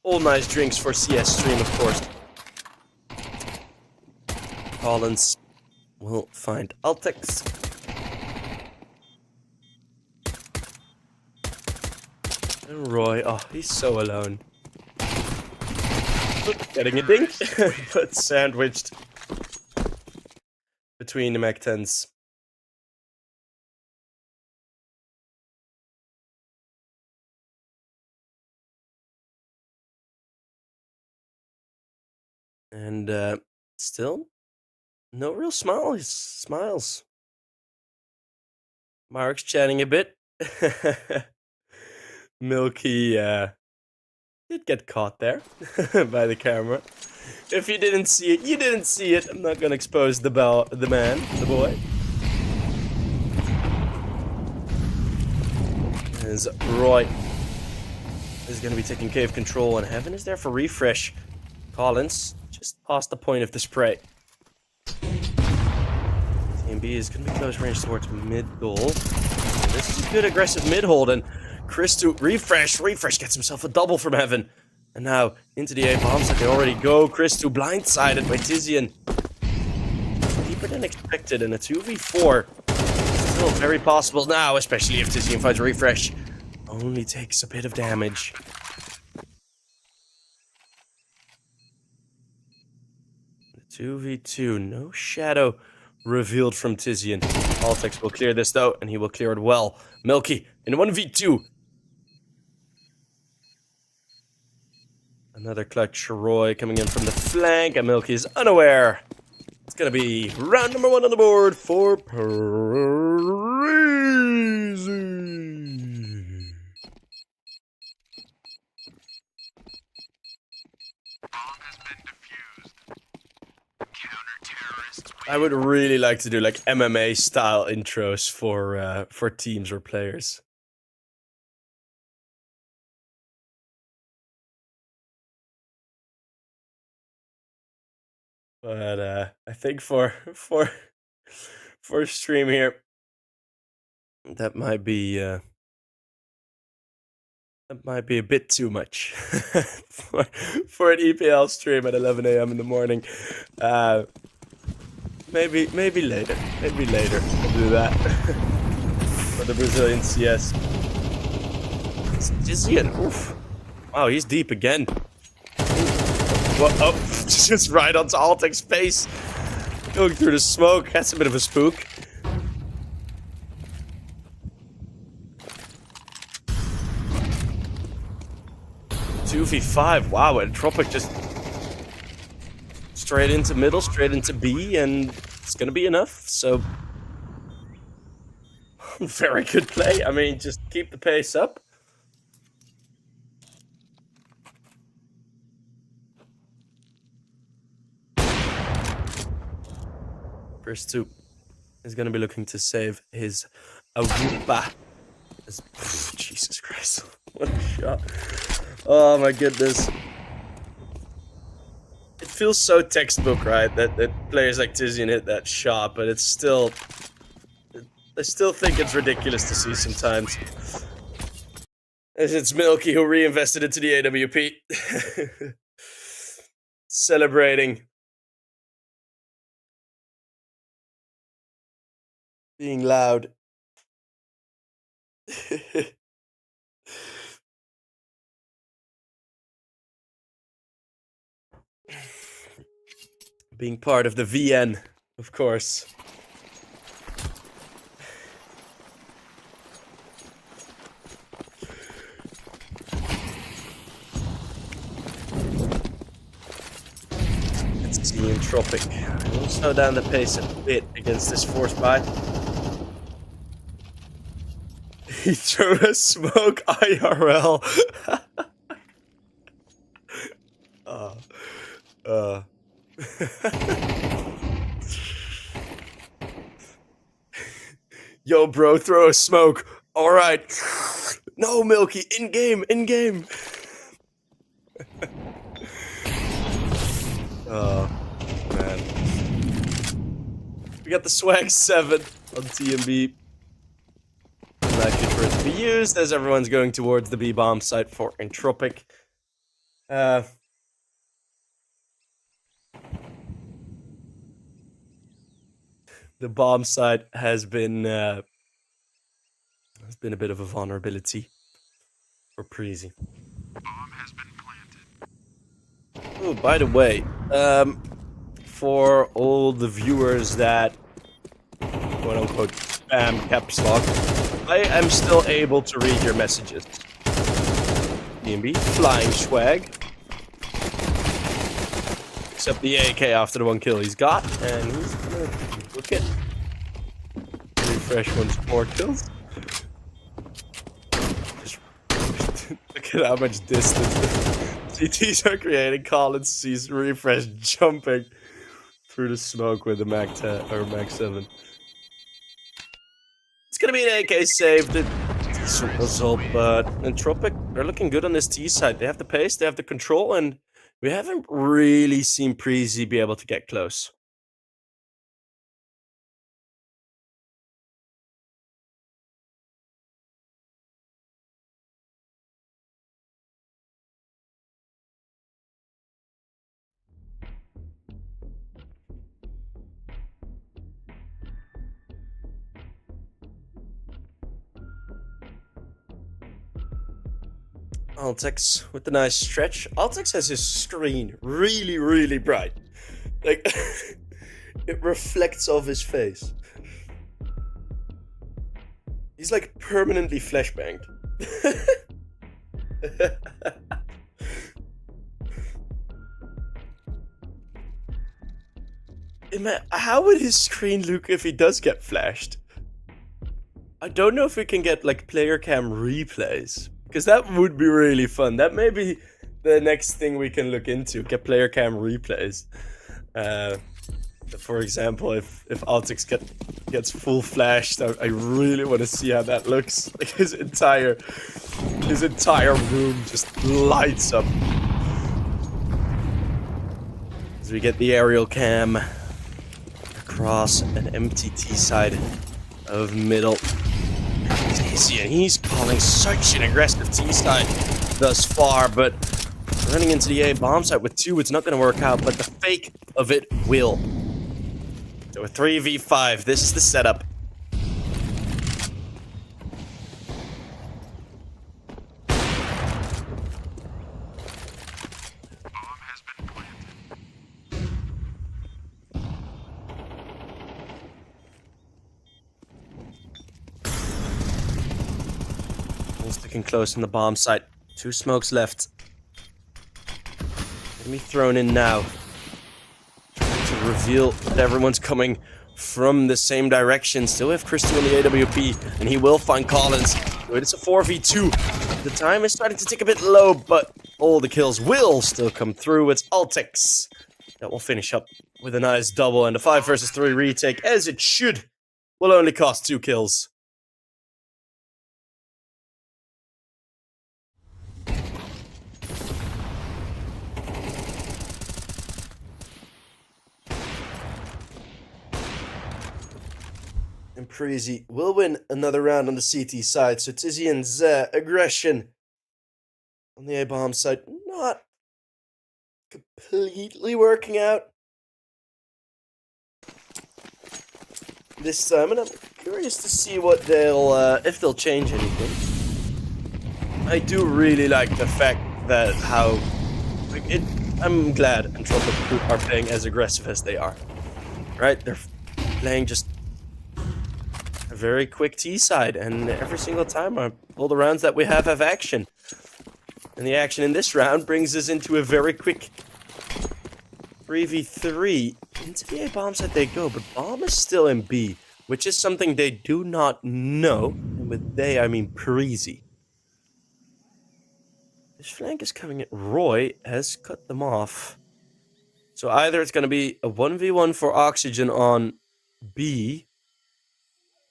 All nice drinks for CS stream, of course. Collins will find Altex. And Roy, oh, he's so alone. Getting a dink, but sandwiched between the Mach 10s. And still, no real smiles. Mark's chatting a bit. Milky did get caught there by the camera. If you didn't see it, you didn't see it. I'm not gonna expose the boy. As Roy is gonna be taking cave control, and Heaven is there for refresh. Collins just past the point of the spray. TMB is gonna be close range towards mid-goal. This is a good aggressive mid-hold, and Chris to refresh. Refresh gets himself a double from Heaven. And now into the A-bombs that they already go. Chris to blindsided by Tizian. Deeper than expected, and a 2v4. Still very possible now, especially if Tizian finds refresh. Only takes a bit of damage. The 2v2, no shadow revealed from Tizian. Altex will clear this though, and he will clear it well. Milky in 1v2. Another clutch Roy coming in from the flank, and Milky is unaware. It's gonna be round number 1 on the board for Preasy. I would really like to do like MMA style intros for teams or players. But I think for stream here, that might be a bit too much for an EPL stream at 11 a.m. in the morning. Maybe later. Maybe later we'll do that for the Brazilian CS. It's Tizian. Oof. Wow, he's deep again. Whoa, oh, just right onto Altex's face. Going through the smoke. That's a bit of a spook. Two v5. Wow, Entropiq just straight into middle, straight into B, and it's gonna be enough. So very good play. I mean, just keep the pace up. First two is going to be looking to save his Awupa. Jesus Christ. What a shot. Oh my goodness. It feels so textbook, right? That players like Tizian hit that shot, but it's still... I still think it's ridiculous to see sometimes. As it's Milky who reinvested into the AWP. Celebrating. Being loud. Being part of the VN, of course. Let's see Entropiq. We'll slow down the pace a bit against this force buy. He threw a smoke IRL. Yo, bro, throw a smoke. All right. No, Milky, in game. Oh, man. We got the swag 7 on TMB. Likely for it to be used as everyone's going towards the B-bomb site for Entropiq. The bomb site has been a bit of a vulnerability for Preasy. Bomb has been planted. Oh, by the way, for all the viewers that quote unquote spam caps lock, I am still able to read your messages. DMB, flying swag. Except the AK after the 1 kill he's got, and he's gonna look at refresh once more kills. Just look at how much distance the CTs are creating. Collins sees refresh jumping through the smoke with the Mag 10 or Mag 7. It's gonna be an AK save. Decent result, but Entropiq, they're looking good on this T side. They have the pace, they have the control, and we haven't really seen Preasy be able to get close. Altix with the nice stretch. Altix has his screen really, really bright. Like, it reflects off his face. He's like permanently flashbanged. How would his screen look if he does get flashed? I don't know if we can get like player cam replays, because that would be really fun. That may be the next thing we can look into, get player cam replays. For example, if Altix gets full flashed, I really want to see how that looks. Like his entire room just lights up. As we get the aerial cam across an empty T side of middle. Easy, and he's calling such an aggressive T side thus far, but running into the A bomb site with 2, it's not going to work out, but the fake of it will. So a 3v5, this is the setup. Bomb has been planted. Sticking close in the bomb site. 2 smokes left. Gonna be thrown in now. Trying to reveal that everyone's coming from the same direction. Still have Christy on the AWP, and he will find Collins. It's a 4v2. The time is starting to tick a bit low, but all the kills will still come through. It's Altix that will finish up with a nice double, and a 5 versus 3 retake, as it should, will only cost 2 kills. And Preasy will win another round on the CT side. So Tizian's aggression on the A-bomb side not completely working out this time, and I'm curious to see what they'll if they'll change anything. I do really like the fact that I'm glad Entropiq are playing as aggressive as they are. Right? They're playing just a very quick T side, and every single time all the rounds that we have action. And the action in this round brings us into a very quick 3v3. Into the A bomb side they go, but bomb is still in B, which is something they do not know. And with they, I mean Preasy. This flank is coming in. Roy has cut them off. So either it's going to be a 1v1 for oxygen on B,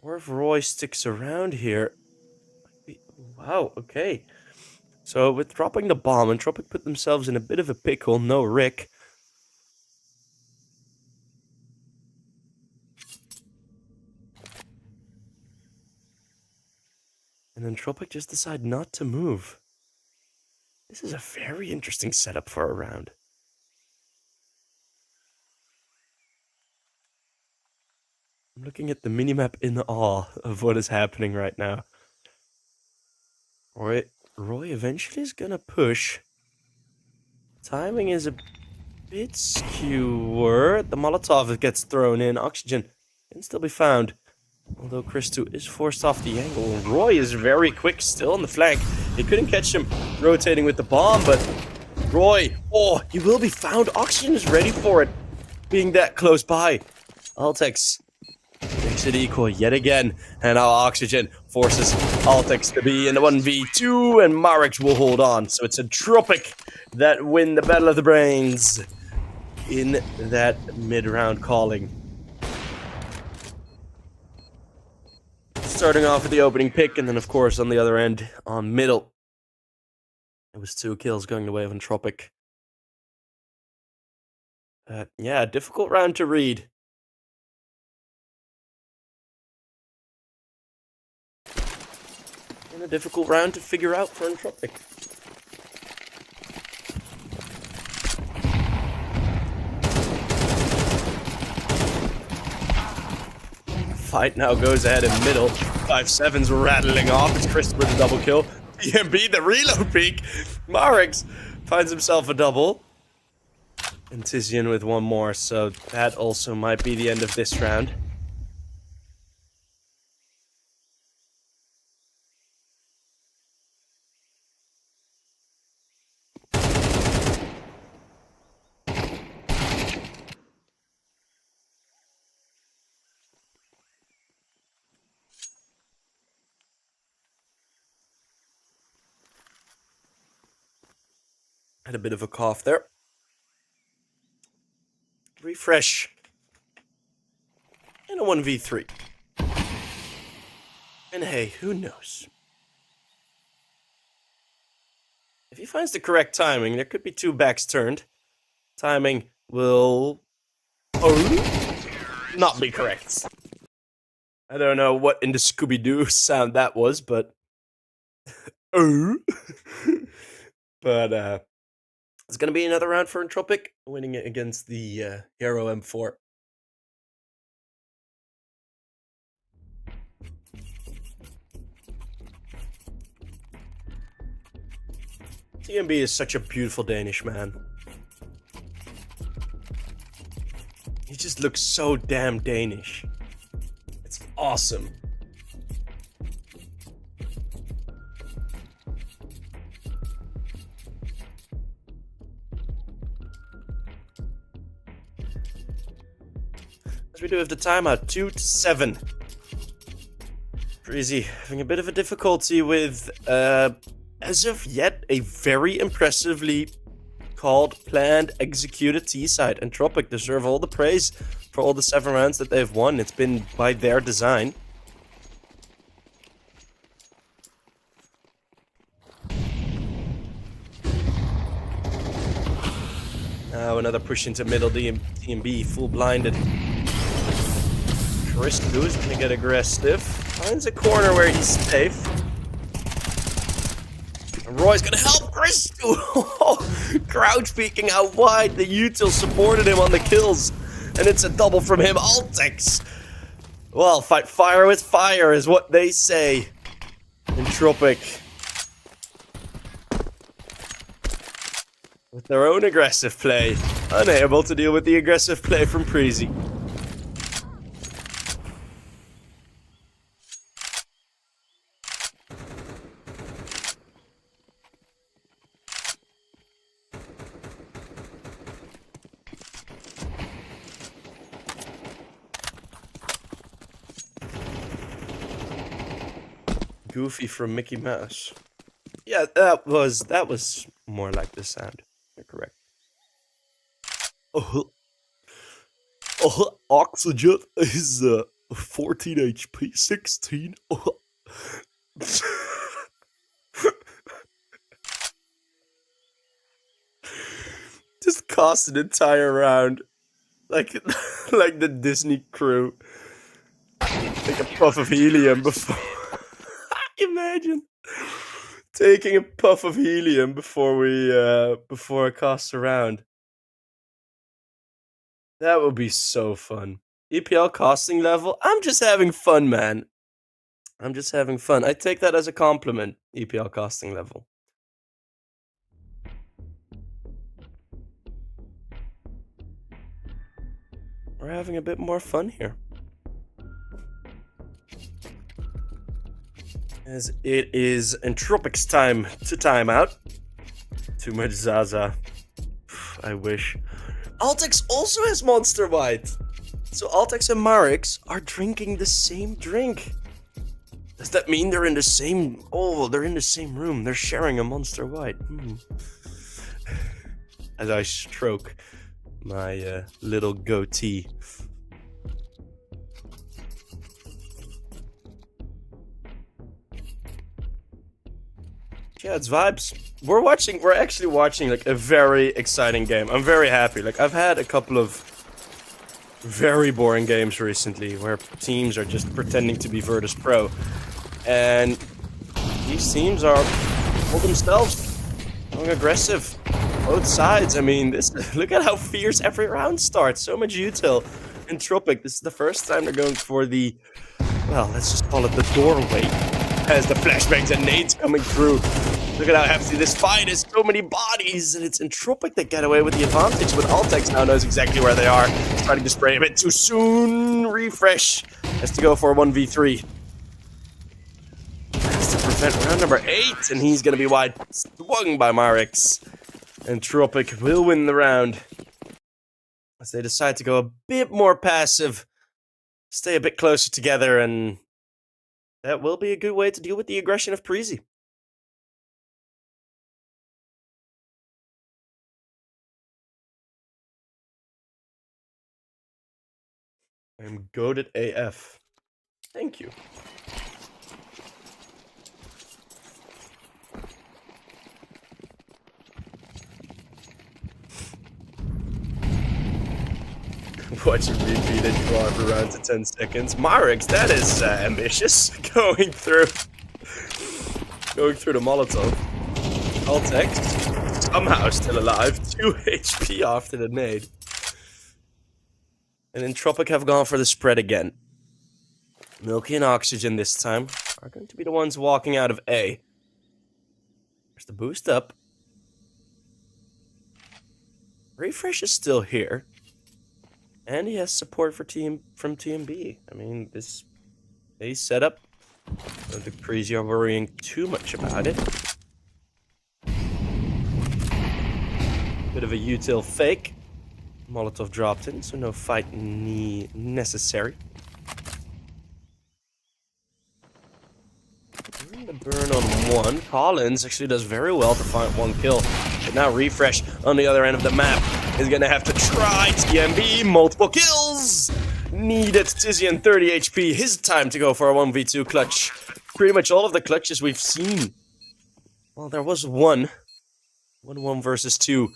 or if Roy sticks around here. Wow, okay. So with dropping the bomb, Entropiq put themselves in a bit of a pickle. No Rick. And Entropiq just decide not to move. This is a very interesting setup for a round. I'm looking at the minimap in awe of what is happening right now. Roy Roy eventually is gonna push. Timing is a bit skewer. The Molotov gets thrown in. Oxygen can still be found. Although Christu is forced off the angle. Roy is very quick still on the flank. He couldn't catch him rotating with the bomb, but Roy, oh, he will be found. Oxygen is ready for it, being that close by. Altex makes it equal yet again. And now Oxygen forces Altex to be in the 1v2, and Marek will hold on. So it's Entropiq that win the Battle of the Brains in that mid-round calling. Starting off with the opening pick, and then of course on the other end, on middle, it was 2 kills going the way of Entropiq. Yeah, difficult round to read. And a difficult round to figure out for Entropiq. Fight now goes ahead in middle. 5-7's rattling off. It's Chris with a double kill. EMB, the reload peak. Marix finds himself a double. And Tizian with one more, so that also might be the end of this round. Had a bit of a cough there. Refresh. And a 1v3. And hey, who knows? If he finds the correct timing, there could be 2 backs turned. Timing will... not be correct. I don't know what in the Scooby-Doo sound that was, but... But, it's gonna be another round for Entropiq, winning it against the Hero M4. TMB is such a beautiful Danish man. He just looks so damn Danish. It's awesome. As we do have the timeout, 2-7. Preasy having a bit of a difficulty with, as of yet, a very impressively called, planned, executed T-side. Entropiq deserve all the praise for all the 7 rounds that they've won. It's been by their design. Now another push into middle, TMB full blinded. Christu is gonna get aggressive. Finds a corner where he's safe. And Roy's gonna help Christu! Crouch peeking out wide. The util supported him on the kills. And it's a double from him. Altex! Well, fight fire with fire is what they say. Entropiq. With their own aggressive play. Unable to deal with the aggressive play from Preasy. Goofy from Mickey Mouse. Yeah, that was more like the sound. You're correct. Oxygen is 14 HP, 16. Just cost an entire round, like like the Disney crew. Take a puff of helium before. Imagine taking a puff of helium before a cost a round. That would be so fun. EPL costing level. I'm just having fun, man. I'm just having fun. I take that as a compliment, EPL casting level. We're having a bit more fun here. As it is Entropiq's time to time out. Too much Zaza. I wish. Altex also has Monster White. So Altex and Marix are drinking the same drink. Does that mean they're in the same... Oh, they're in the same room. They're sharing a Monster White. As I stroke my little goatee. Yeah, it's vibes. We're actually watching like a very exciting game. I'm very happy. Like I've had a couple of very boring games recently where teams are just pretending to be Virtus Pro. And these teams are for themselves, going aggressive. Both sides. I mean, look at how fierce every round starts. So much util. Entropiq, this is the first time they're going for the, well, let's just call it the doorway. As the flashbangs and nades coming through. Look at how hefty this fight is. So many bodies. And it's Entropiq that get away with the advantage. But Altex now knows exactly where they are. Starting to spray a bit too soon. Refresh. Has to go for a 1v3. Has to prevent round number 8. And he's going to be wide swung by Marix. Entropiq will win the round. As they decide to go a bit more passive. Stay a bit closer together, and that will be a good way to deal with the aggression of Preasy. I'm goated AF. Thank you. Watching repeat it draw for rounds of 10 seconds. Marix, that is ambitious. Going through the Molotov. Altex, somehow still alive. 2 HP after the nade. And Entropiq have gone for the spread again. Milky and Oxygen this time are going to be the ones walking out of A. There's the boost up. Refresh is still here. And he has support from TMB. I mean, this base setup. I don't think Preasy are worrying too much about it. Bit of a util fake. Molotov dropped in, so no fight necessary. The burn on one. Collins actually does very well to find 1 kill. But now Refresh on the other end of the map is going to have to try TMB. Multiple kills! Needed Tizian 30 HP. His time to go for a 1v2 clutch. Pretty much all of the clutches we've seen. Well, there was one. 1-1 versus 2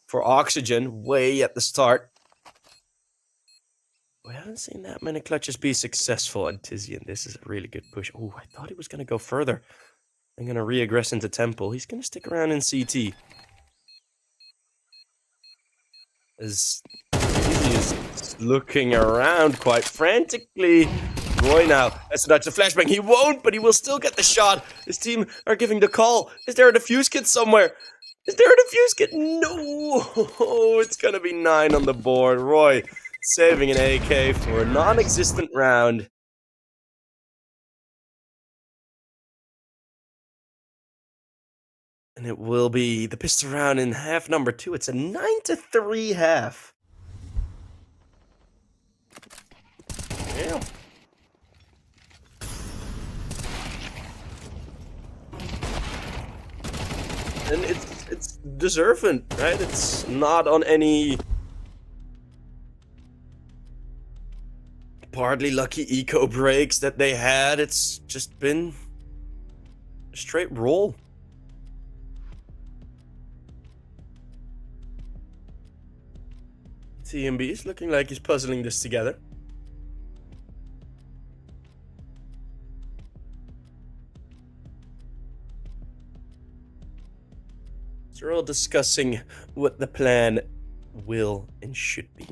for Oxygen way at the start. We haven't seen that many clutches be successful on Tizian. This is a really good push. Oh, I thought he was going to go further. I'm going to re-aggress into Temple. He's going to stick around in CT. As he is looking around quite frantically. Roy now has to dodge the flashbang. He won't, but he will still get the shot. His team are giving the call. Is there a defuse kit somewhere? Is there a defuse kit? No! It's going to be 9 on the board. Roy saving an AK for a non-existent round. And it will be the pistol round in half number 2. It's a 9-3 half. Damn. And it's deserving, right? It's not on any partly lucky eco breaks that they had. It's just been a straight roll. TMB is looking like he's puzzling this together. So we're all discussing what the plan will and should be.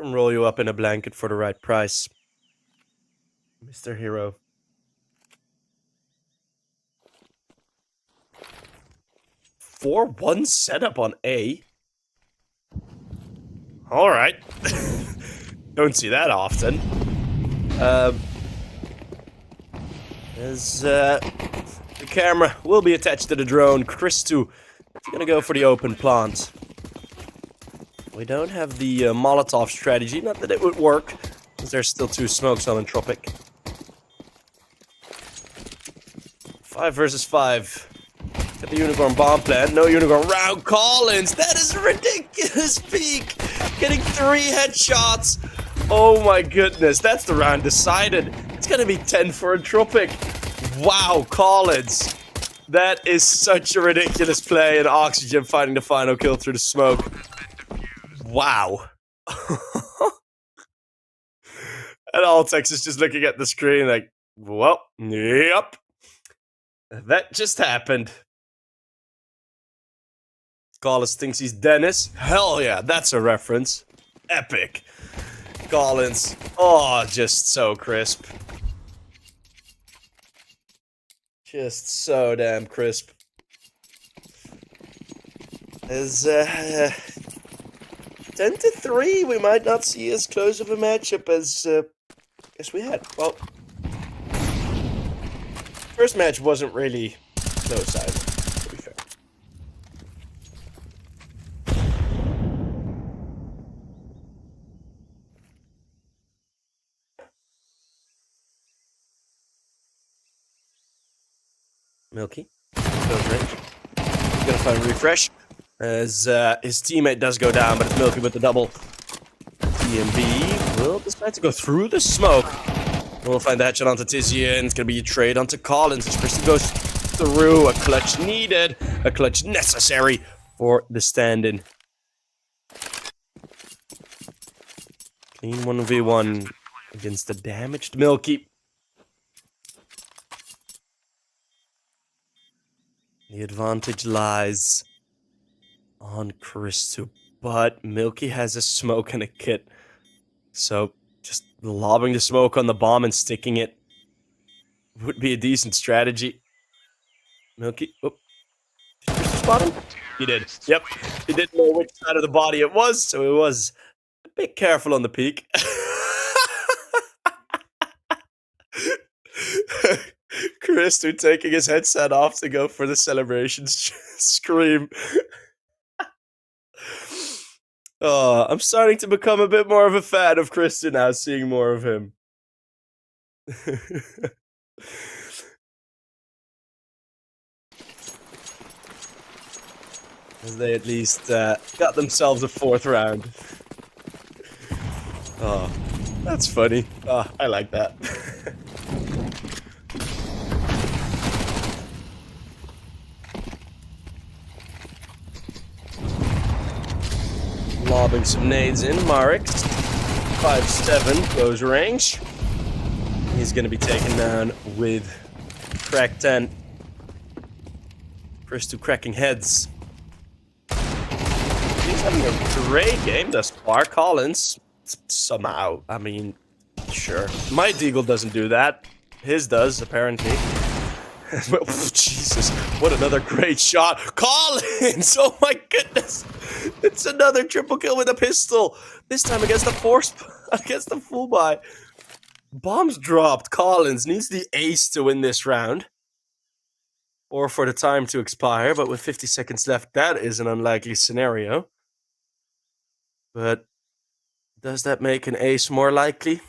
And roll you up in a blanket for the right price, Mr. Hero. For 1 setup on A. All right. Don't see that often. The camera will be attached to the drone. Christu is gonna go for the open plant. We don't have the Molotov strategy. Not that it would work, because there's still 2 smokes on Entropic. 5 versus 5. Got the Unicorn bomb plant. No Unicorn round. Collins. That is a ridiculous peak. Getting 3 headshots. Oh my goodness. That's the round decided. It's going to be 10 for Entropic. Wow, Collins. That is such a ridiculous play. And Oxygen finding the final kill through the smoke. Wow. And Altex is just looking at the screen like, well, yep. That just happened. Collins thinks he's Dennis. Hell yeah, that's a reference. Epic. Collins. Oh, just so crisp. Just so damn crisp. As 10-3, we might not see as close of a matchup as we had. Well, first match wasn't really close either, to be fair. Milky goes range. He's gonna find refresh as his teammate does go down, but it's Milky with the double. TMB will decide to go through the smoke. We'll find the headshot onto Tizian. It's gonna be a trade onto Collins as Preasy goes through. A clutch needed, a clutch necessary for the stand-in. Clean 1v1 against the damaged Milky. The advantage lies on Christu, but Milky has a smoke and a kit. So just lobbing the smoke on the bomb and sticking it would be a decent strategy. Milky, oh, did Christu spot him? He did, yep. He didn't know which side of the body it was, so he was a bit careful on the peak. Christu taking his headset off to go for the celebration scream. Oh, I'm starting to become a bit more of a fan of Christu now, seeing more of him. As they at least got themselves a 4th round. Oh, that's funny. Oh, I like that. Lobbing some nades in. Marix, 5'7", close range. He's going to be taken down with crack 10. First 2 cracking heads. He's having a great game thus far. Collins, somehow. I mean, sure. My deagle doesn't do that. His does, apparently. Jesus, what another great shot. Collins! Oh my goodness! It's another triple kill with a pistol. This time against the full buy. Bombs dropped. Collins needs the ace to win this round. Or for the time to expire, but with 50 seconds left, that is an unlikely scenario. But does that make an ace more likely?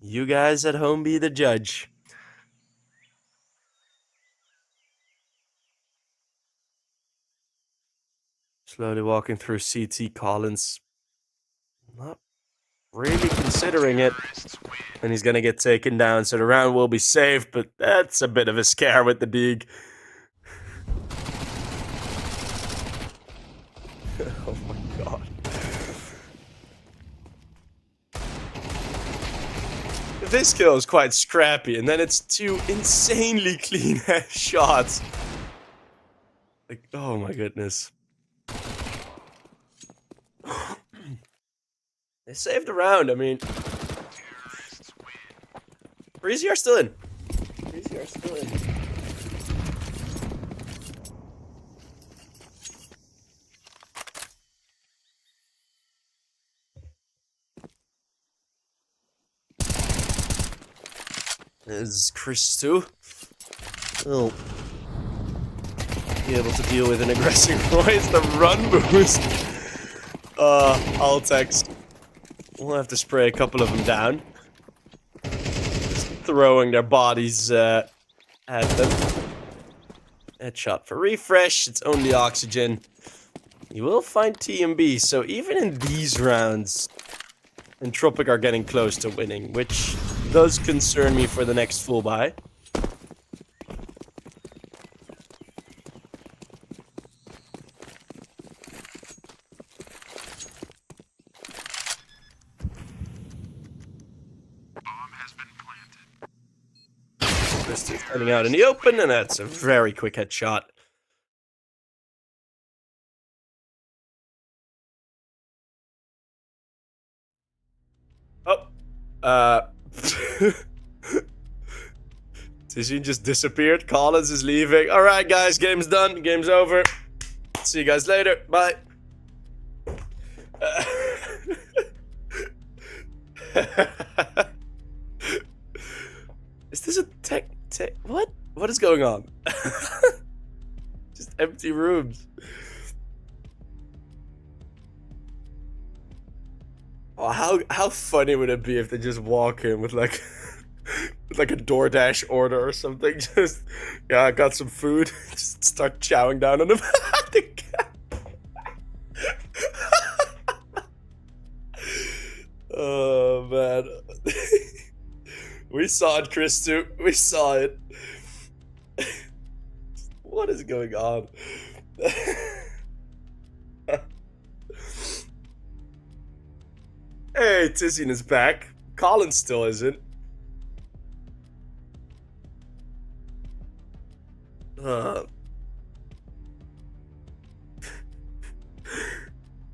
You guys at home be the judge. Slowly walking through CT. Collins not really considering it. And he's going to get taken down, so the round will be safe, but that's a bit of a scare with the dig. Oh my god. This kill is quite scrappy, and then it's 2 insanely clean shots. Like, oh my goodness. They saved the round. I mean, Terrorists win. Preasy are still in. Preasy are still in. This is Chris too. Will be able to deal with an aggressive Royce. The run boost. I'll text. We'll have to spray a couple of them down. Just throwing their bodies at them. Headshot for refresh. It's only oxygen. You will find TMB. So even in these rounds, Entropiq are getting close to winning, which does concern me for the next full buy. Bomb has been planted. Just heading out in the open, and that's a very quick headshot. Oh, Tissue just disappeared. Collins is leaving. All right, guys, game's done. Game's over. See you guys later. Bye. Is this a tech? What? What is going on? Just empty rooms. Oh, how funny would it be if they just walk in with like with like a DoorDash order or something? Just yeah, I got some food. Just start chowing down on them. Oh man. We saw it, Chris too. We saw it. What is going on? Hey, Tissine is back. Colin still isn't.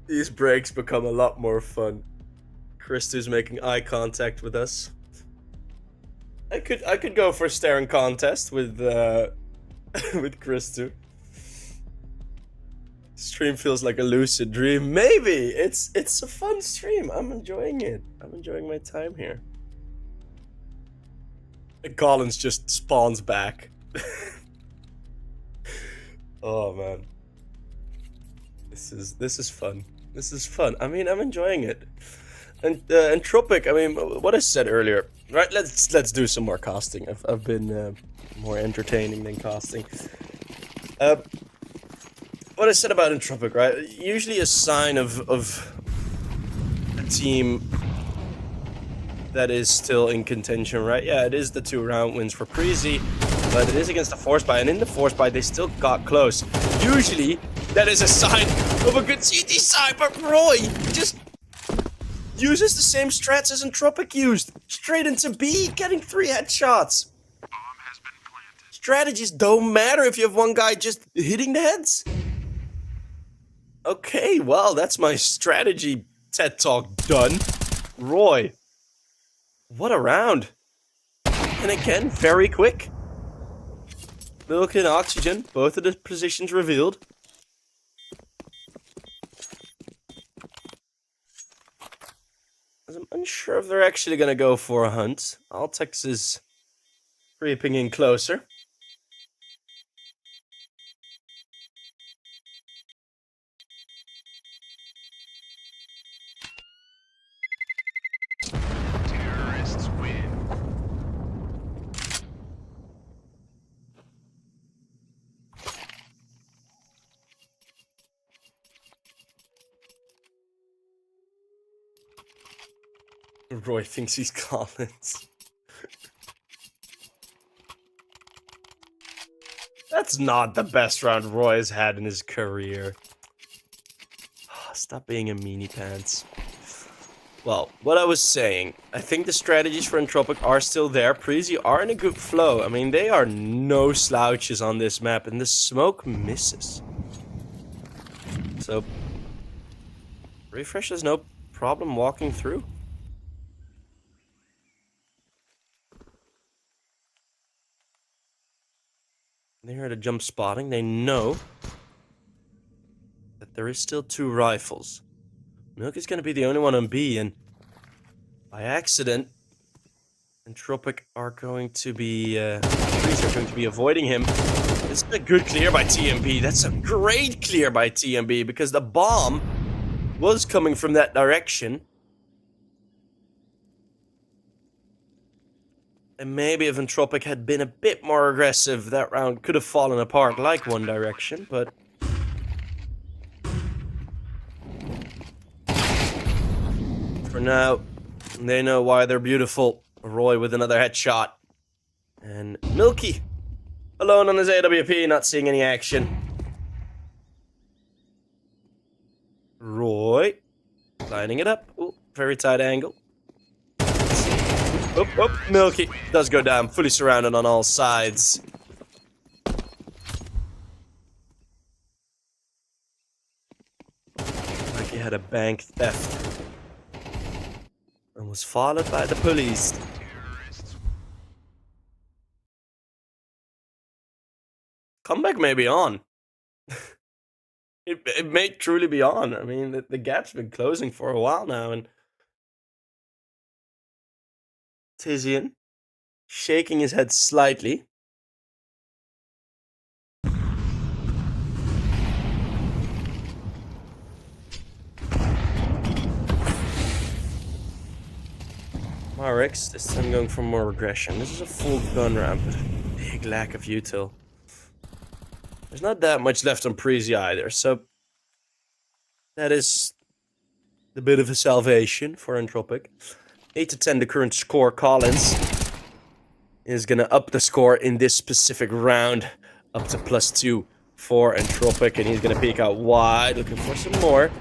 These breaks become a lot more fun. Christu's making eye contact with us. I could go for a staring contest with with Christu. Stream feels like a lucid dream. Maybe it's a fun stream. I'm enjoying it. I'm enjoying my time here. And Collins just spawns back. Oh man, this is fun. This is fun. I mean, I'm enjoying it. And Entropiq. I mean, what I said earlier. Right. Let's do some more casting. I've been more entertaining than casting. What I said about Entropiq, right? Usually a sign of a team that is still in contention, right? Yeah, it is the 2-round wins for Preasy, but it is against the force buy, and in the force buy they still got close. Usually that is a sign of a good CT side, but Roy just uses the same strats as Entropiq used. Straight into B, getting 3 headshots. Bomb has been planted. Strategies don't matter if you have one guy just hitting the heads. Okay, well, that's my strategy TED Talk done. Roy. What a round. And again, very quick. Milk and oxygen, both of the positions revealed. I'm unsure if they're actually going to go for a hunt. Altex is creeping in closer. Terrorists win. Roy thinks he's Collins. That's not the best round Roy has had in his career. Stop being a meanie pants. Well, what I was saying, I think the strategies for Entropiq are still there. Preasy are in a good flow. I mean, they are no slouches on this map, and the smoke misses. So, refreshes, nope. problem walking through. They heard a jump spotting. They know that there is still 2 rifles. Milk is going to be the only one on B, and by accident, Entropiq are going to be avoiding him. This is a good clear by TMB. That's a great clear by TMB because the bomb was coming from that direction. And maybe if Entropiq had been a bit more aggressive, that round could have fallen apart like One Direction, but... for now, they know why they're beautiful. Roy with another headshot. And Milky, alone on his AWP, not seeing any action. Roy, lining it up. Ooh, very tight angle. Oh, Milky does go down, fully surrounded on all sides. Like he had a bank theft. And was followed by the police. Comeback may be on. It may truly be on. I mean, the gap's been closing for a while now, and Tizian shaking his head slightly. Marix, this time going for more regression. This is a full gun round, but a big lack of util. There's not that much left on Preasy either, so that is a bit of a salvation for Entropiq. 8 to 10 the current score. Collins is going to up the score in this specific round up to +2 for Entropiq, and he's going to peek out wide, looking for some more.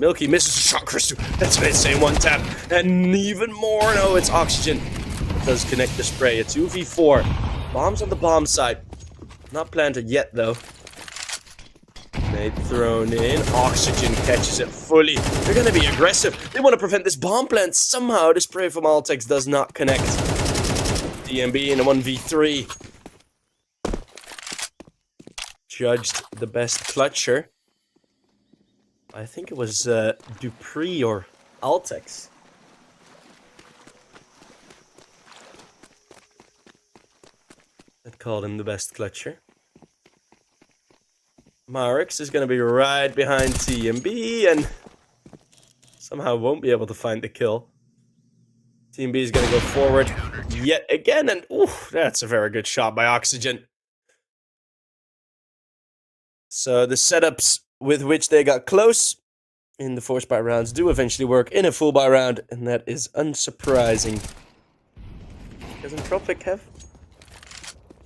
Milky misses a shot, Christu. That's an insane one tap, and even more. No, it's Oxygen. It does connect the spray. It's 2v4. Bombs on the bomb side. Not planted yet, though. Nade thrown in. Oxygen catches it fully. They're going to be aggressive. They want to prevent this bomb plant. Somehow, the spray from Altex does not connect. DMB in a 1v3. Judged the best clutcher. I think it was Dupree or Altex. That called him the best clutcher. Marix is going to be right behind TMB and somehow won't be able to find the kill. TMB is going to go forward yet again, and ooh, that's a very good shot by Oxygen. So the setups with which they got close in the force buy rounds do eventually work in a full buy round, and that is unsurprising. Because Entropiq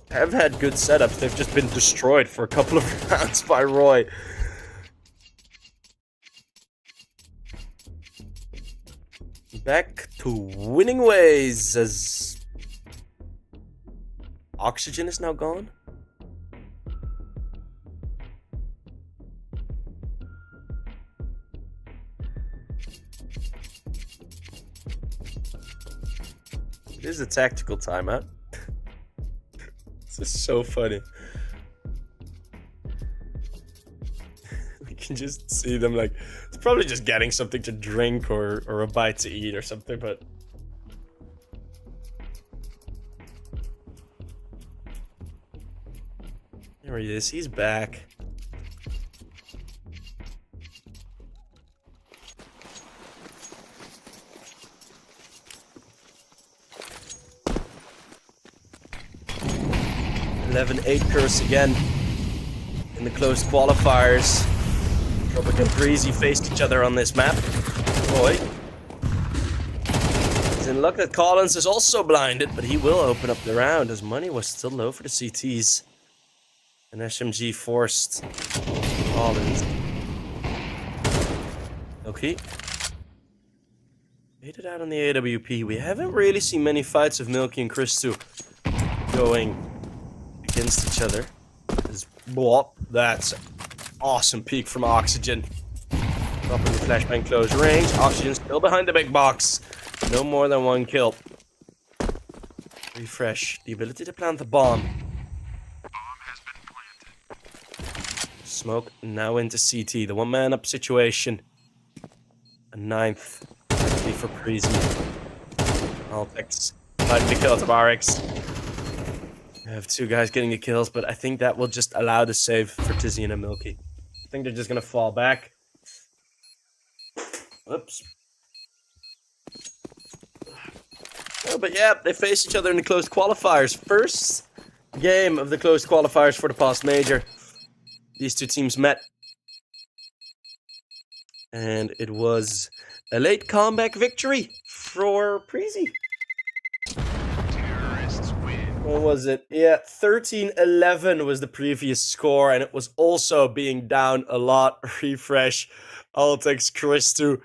have had good setups. They've just been destroyed for a couple of rounds by Roy. Back to winning ways as Oxygen is now gone. It is a tactical timeout. This is so funny. We can just see them like, it's probably just getting something to drink or a bite to eat or something, but... There he is, he's back. (11-8) curse again in the closed qualifiers. Entropiq and Preasy faced each other on this map. Roy is in luck that Collins is also blinded, but he will open up the round as money was still low for the CTs. And SMG forced Collins. Okay. Made it out on the AWP. We haven't really seen many fights of Milky and Christu going against each other. That's awesome peek from Oxygen. Dropping the flashbang close range. Oxygen still behind the big box. No more than one kill. Refresh. The ability to plant the bomb. Bomb has been planted. Smoke now into CT. The one-man up situation. A ninth. Likely for Preasy. Altex fighting the kills of RX. I have two guys getting the kills, but I think that will just allow the save for Tizian and Milky. I think they're just gonna fall back. Whoops. Oh, but yeah, they face each other in the closed qualifiers. First game of the closed qualifiers for the past major. These two teams met. And it was a late comeback victory for Preasy. Terrorists win. What was it? Yeah, 13-11 was the previous score, and it was also being down a lot. Refresh. Altex Christu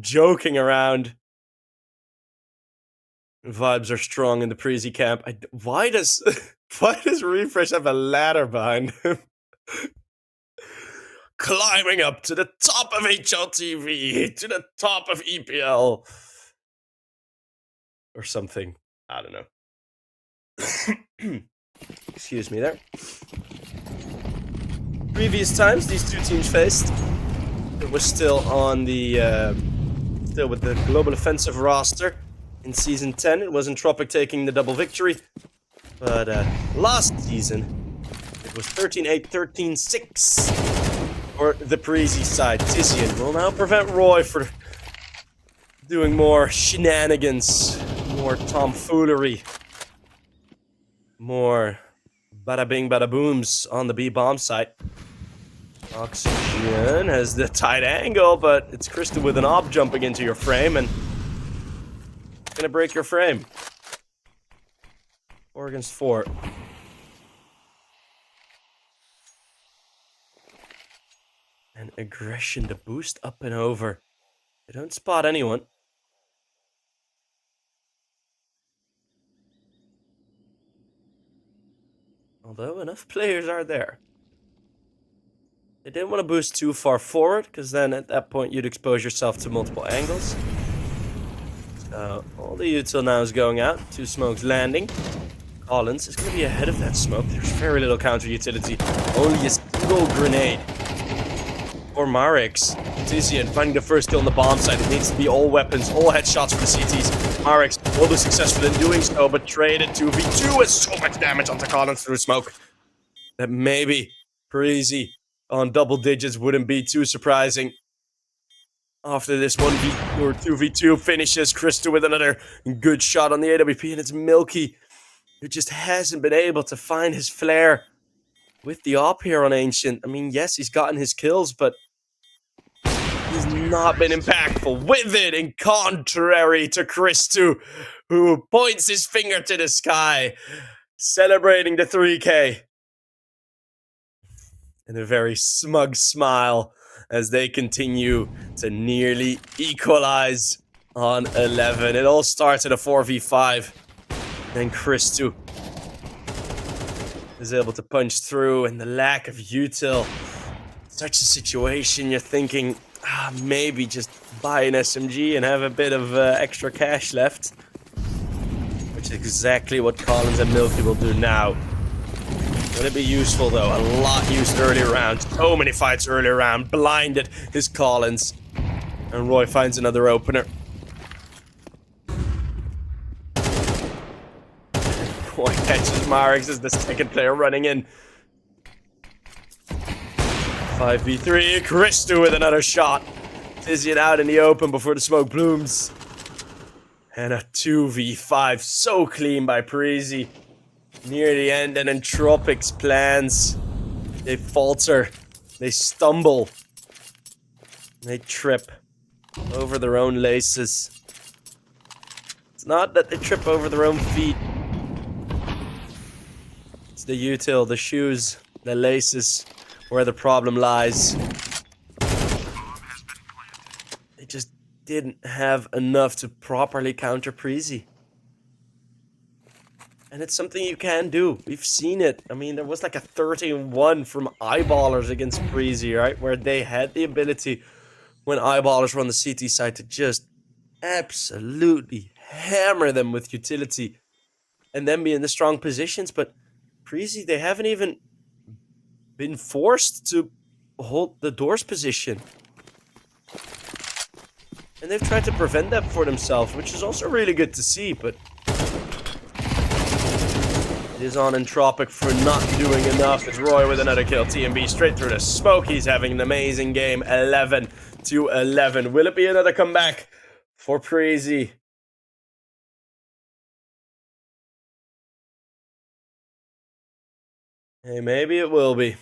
joking around. Vibes are strong in the Preasy camp. Why does Refresh have a ladder behind him? Climbing up to the top of HLTV, to the top of EPL. Or something. I don't know. Excuse me there. Previous times these two teams faced, it was still on the still with the Global Offensive roster. In Season 10, it was Entropiq taking the double victory. But last season, it was 13-8, 13-6 for the Preasy side. Tizian will now prevent Roy for doing more shenanigans, more tomfoolery, more bada bing bada booms on the B bomb site. Oxygen has the tight angle, but it's Krista with an ob jumping into your frame and gonna break your frame. 4 against 4. And aggression to boost up and over. They don't spot anyone. Although enough players are there. They didn't want to boost too far forward, because then at that point you'd expose yourself to multiple angles. So all the util now is going out. 2 smokes landing. Collins is going to be ahead of that smoke. There's very little counter utility. Only a single grenade. For Marix. Tizian finding the first kill on the bomb site. It needs to be all weapons, all headshots for the CTs. Marix will be successful in doing so, but traded 2v2 with so much damage onto Collins through smoke that maybe Preasy on double digits wouldn't be too surprising. After this 1v or 2v2 finishes, Krista with another good shot on the AWP, and it's Milky who just hasn't been able to find his flair with the op here on Ancient. I mean, yes, he's gotten his kills, but he's not been impactful with it, in contrary to Christu, who points his finger to the sky, celebrating the 3K. And a very smug smile as they continue to nearly equalize on 11. It all starts at a 4v5. Then Christu is able to punch through, and the lack of util. Such a situation, you're thinking, maybe just buy an SMG and have a bit of extra cash left. Which is exactly what Collins and Milky will do now. Would it be useful though? A lot used earlier round. So many fights earlier round. Blinded is Collins. And Roy finds another opener. Roy catches Marix as the second player running in. 5v3. Christu with another shot. Tizian out in the open before the smoke blooms. And a 2v5. So clean by Preasy. Near the end, and Entropiq's plans, they falter, they stumble, they trip over their own laces. It's not that they trip over their own feet. It's the util, the shoes, the laces, where the problem lies. They just didn't have enough to properly counter Preasy. And it's something you can do. We've seen it. I mean, there was like a 13-1 from Eyeballers against Preasy, right? Where they had the ability when eyeballers were on the CT side to just absolutely hammer them with utility and then be in the strong positions. But Preasy, they haven't even been forced to hold the doors position. And they've tried to prevent that for themselves, which is also really good to see, but it is on Entropiq for not doing enough. It's Roy with another kill. TMB straight through the smoke. He's having an amazing game. 11-11. Will it be another comeback for Preasy? Hey, maybe it will be.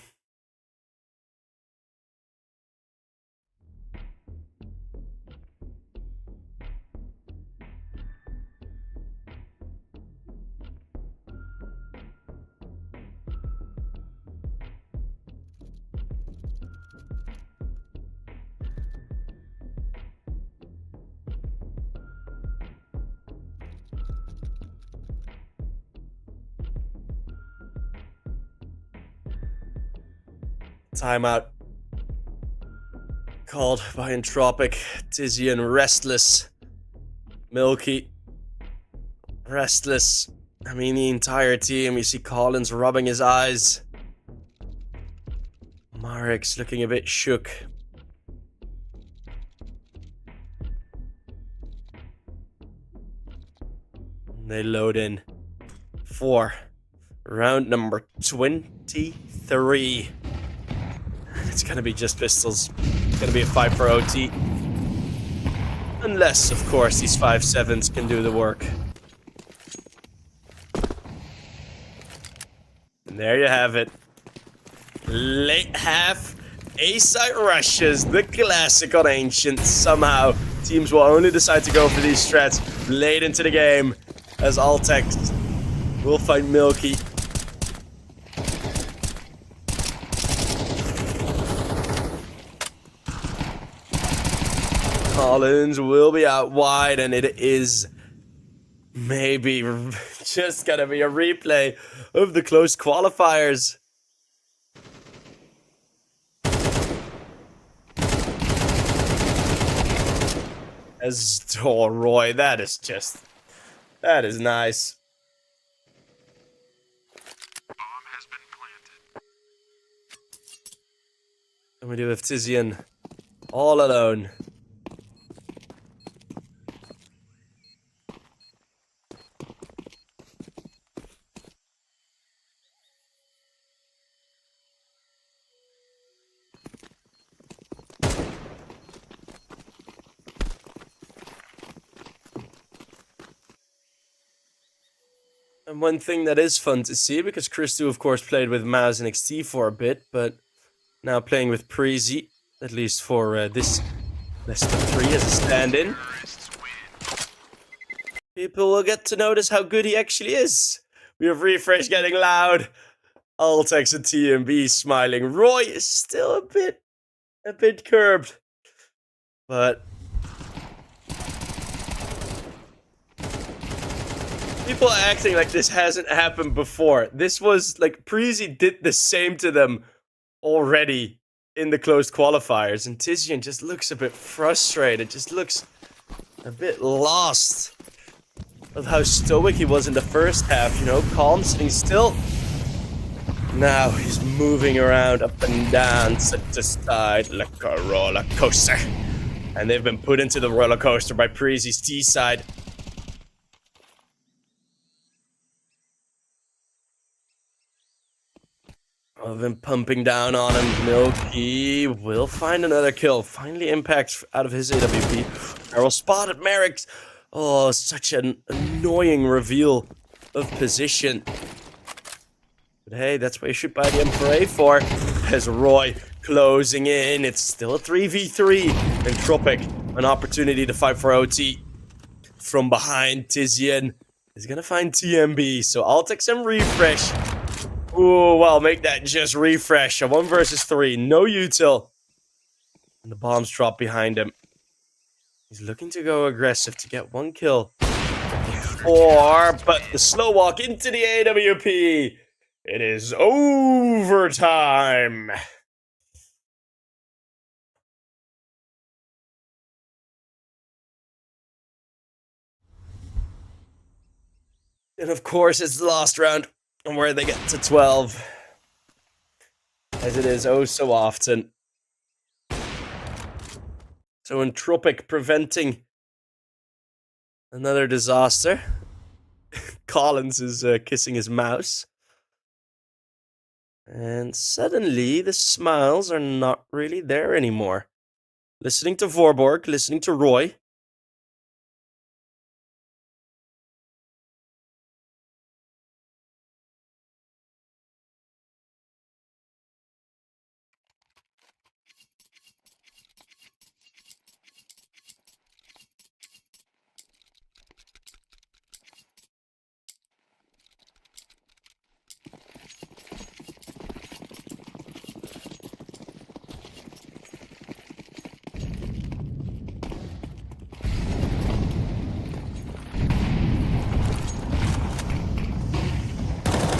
Timeout called by Entropiq. Tizian restless. Milky restless. I mean, the entire team. You see Collins rubbing his eyes. Marek's looking a bit shook. They load in for round number 23. It's gonna be just pistols. It's gonna be a fight for OT. Unless, of course, these 5.7s can do the work. And there you have it. Late half A-site rushes, the classic on Ancient. Somehow, teams will only decide to go for these strats late into the game, as Altex will find Milky. Collins will be out wide, and it is maybe just gonna be a replay of the close qualifiers. As Roy, that is nice. Bomb has been planted. And we do have Tizian all alone. And one thing that is fun to see, because Christo, of course, played with Maz and XT for a bit, but now playing with Preasy, at least for this best of 3 as a stand-in. People will get to notice how good he actually is. We have Refresh getting loud. Altex and TMB smiling. Roy is still a bit curbed. But people are acting like this hasn't happened before. This was like Preasy did the same to them already in the closed qualifiers, and Tizian just looks a bit frustrated, just looks a bit lost of how stoic he was in the first half, you know, calm, sitting still. Now he's moving around up and down, side to side, like a roller coaster. And they've been put into the roller coaster by Preasy's T side. I've been pumping down on him. Milky will find another kill. Finally impacts out of his AWP. Errol spotted Merrick's. Oh, such an annoying reveal of position. But hey, that's what you should buy the M4A for. As Roy closing in. It's still a 3v3. Entropiq, an opportunity to fight for OT. From behind, Tizian is gonna find TMB. So Altex and Refresh. Ooh, well, make that just Refresh. A 1 versus 3. No util. And the bombs drop behind him. He's looking to go aggressive to get 1 kill. But the slow walk into the AWP. It is overtime. And of course, it's the last round, and where they get to 12. As it is oh so often. So Entropiq preventing another disaster. Collins is kissing his mouse. And suddenly, the smiles are not really there anymore. Listening to Vorborg, listening to Roy.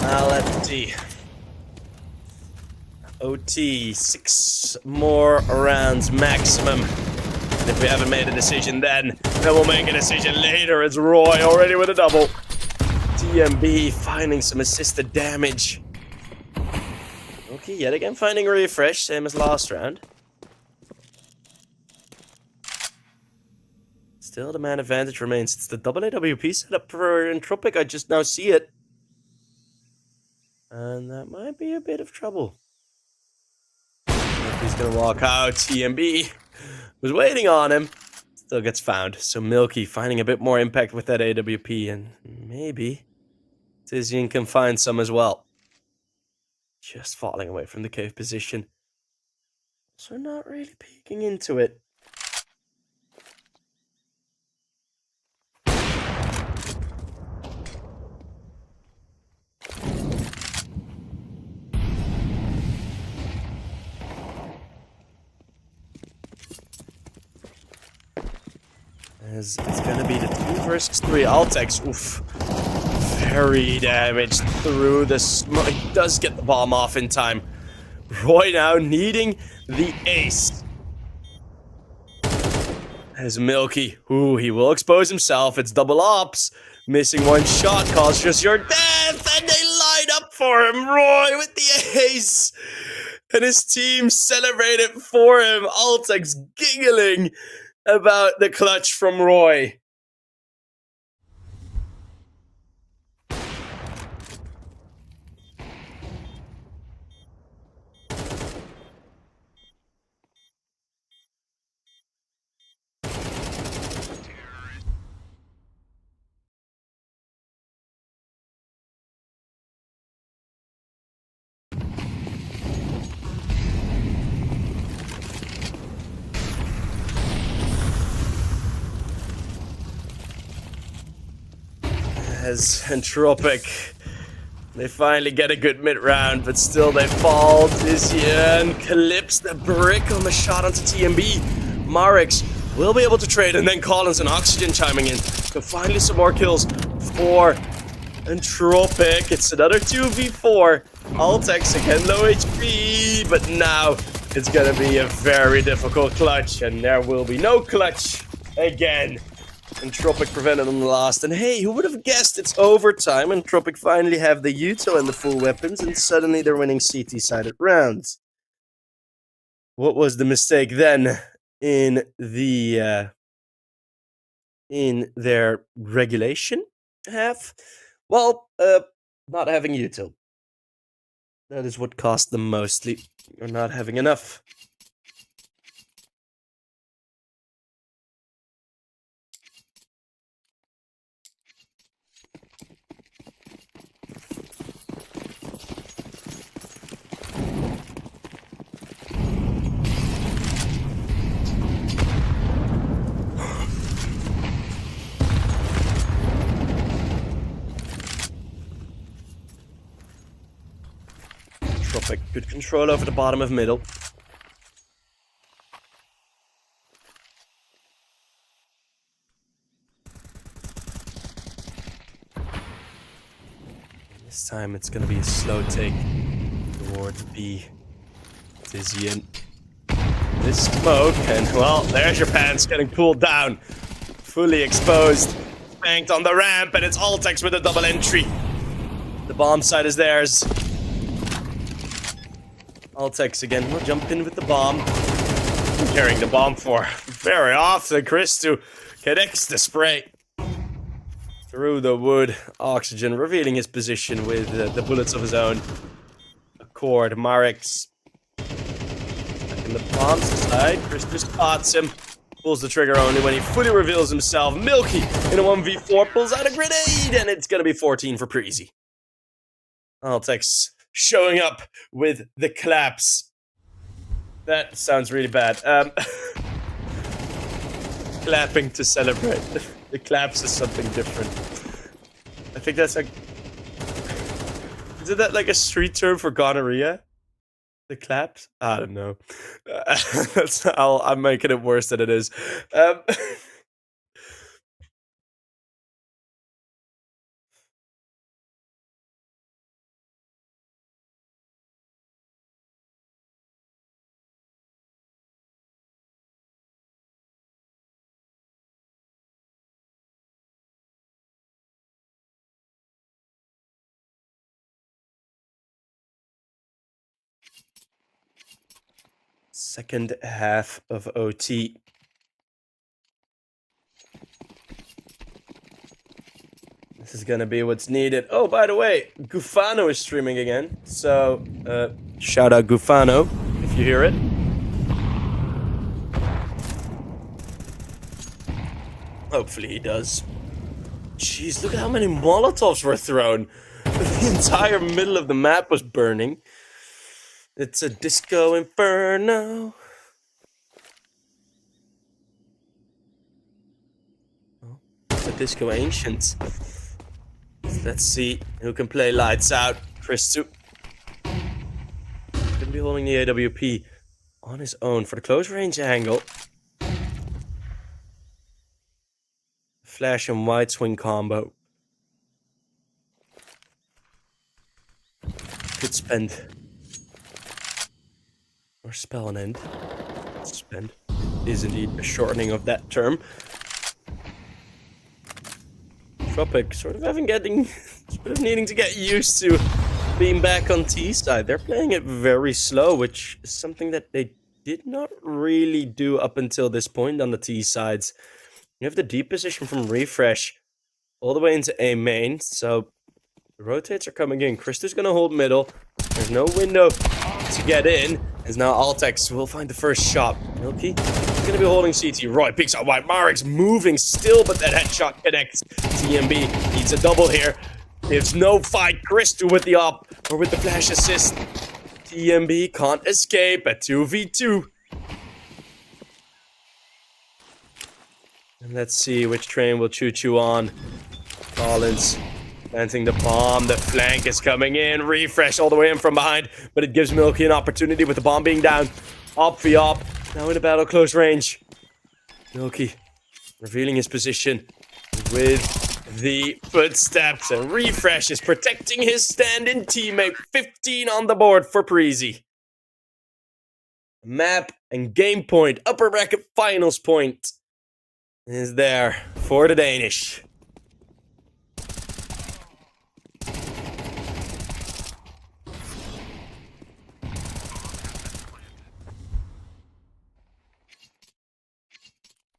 LFT. OT, 6 more rounds maximum. And if we haven't made a decision then we'll make a decision later. It's Roy already with a double. TMB finding some assisted damage. Okay, yet again finding a refresh, same as last round. Still the man advantage remains. It's the double AWP setup for Entropiq. I just now see it. And that might be a bit of trouble. If he's gonna walk out, TMB was waiting on him. Still gets found. So Milky finding a bit more impact with that AWP, and maybe Tizian can find some as well. Just falling away from the cave position. So not really peeking into it. As it's gonna be the 2 versus 3. Altex, oof. Very damaged through the smoke. He does get the bomb off in time. Roy now needing the ace. As Milky, ooh, he will expose himself. It's double ops. Missing 1 shot causes just your death. And they line up for him. Roy with the ace. And his team celebrate it for him. Altex giggling about the clutch from Roy. As Entropiq, they finally get a good mid-round, but still they fall. Tizian clips the brick on the shot onto TMB. Marix will be able to trade, and then Collins and Oxygen chiming in. So finally some more kills for Entropiq. It's another 2v4. Altex again, low HP, but now it's gonna be a very difficult clutch, and there will be no clutch again. Entropiq prevented on the last, and hey, who would have guessed it's overtime? Entropiq finally have the util and the full weapons, and suddenly they're winning CT-sided rounds. What was the mistake then in the in their regulation half? Well, not having util. That is what cost them mostly, or not having enough. Entropiq, good control over the bottom of middle. This time it's gonna be a slow take towards B. Tizian. This smoke, and well, there's your pants getting pulled down. Fully exposed. banked on the ramp, and it's Altex with a double entry. The bomb side is theirs. Altex again will jump in with the bomb. Carrying the bomb for very often. Christu connects the spray. Through the wood, Oxygen revealing his position with the bullets of his own. Accord, Marex. In the bomb's side, Christu spots him. Pulls the trigger only when he fully reveals himself. Milky in a 1v4 pulls out a grenade, and it's gonna be 14 for Preasy. Altex showing up with the claps. That sounds really bad. Clapping to celebrate. The claps is something different. I think that's like... Isn't that like a street term for gonorrhea? The claps? I don't know. I'm making it worse than it is. Second half of OT. This is gonna be what's needed. Oh, by the way, Gufano is streaming again. So, shout out Gufano, if you hear it. Hopefully he does. Jeez, look at how many Molotovs were thrown. The entire middle of the map was burning. It's a disco inferno. Oh, it's a disco ancient. Let's see who can play lights out. Christu. Gonna be holding the AWP on his own for the close range angle. Flash and wide swing combo. Could spend. Or spell an end. Spend is indeed a shortening of that term. Entropiq sort of needing to get used to being back on T side. They're playing it very slow, which is something that they did not really do up until this point on the T sides. You have the D position from Refresh all the way into A main, so the rotates are coming in. Kristu's gonna hold middle. There's no window to get in. As now Altex will find the first shot. Milky is gonna be holding CT. Roy peeks out wide. Marek's moving still, but that headshot connects. TMB needs a double here. There's no fight. Kristu with the op or with the flash assist. TMB can't escape at 2v2. And let's see which train will choo-choo on. Collins planting the bomb. The flank is coming in. Refresh all the way in from behind. But it gives Milky an opportunity with the bomb being down. Op v op. Now in a battle close range. Milky revealing his position with the footsteps. And Refresh is protecting his stand-in teammate. 15 on the board for Preasy. Map and game point. Upper bracket finals point is there for the Danish.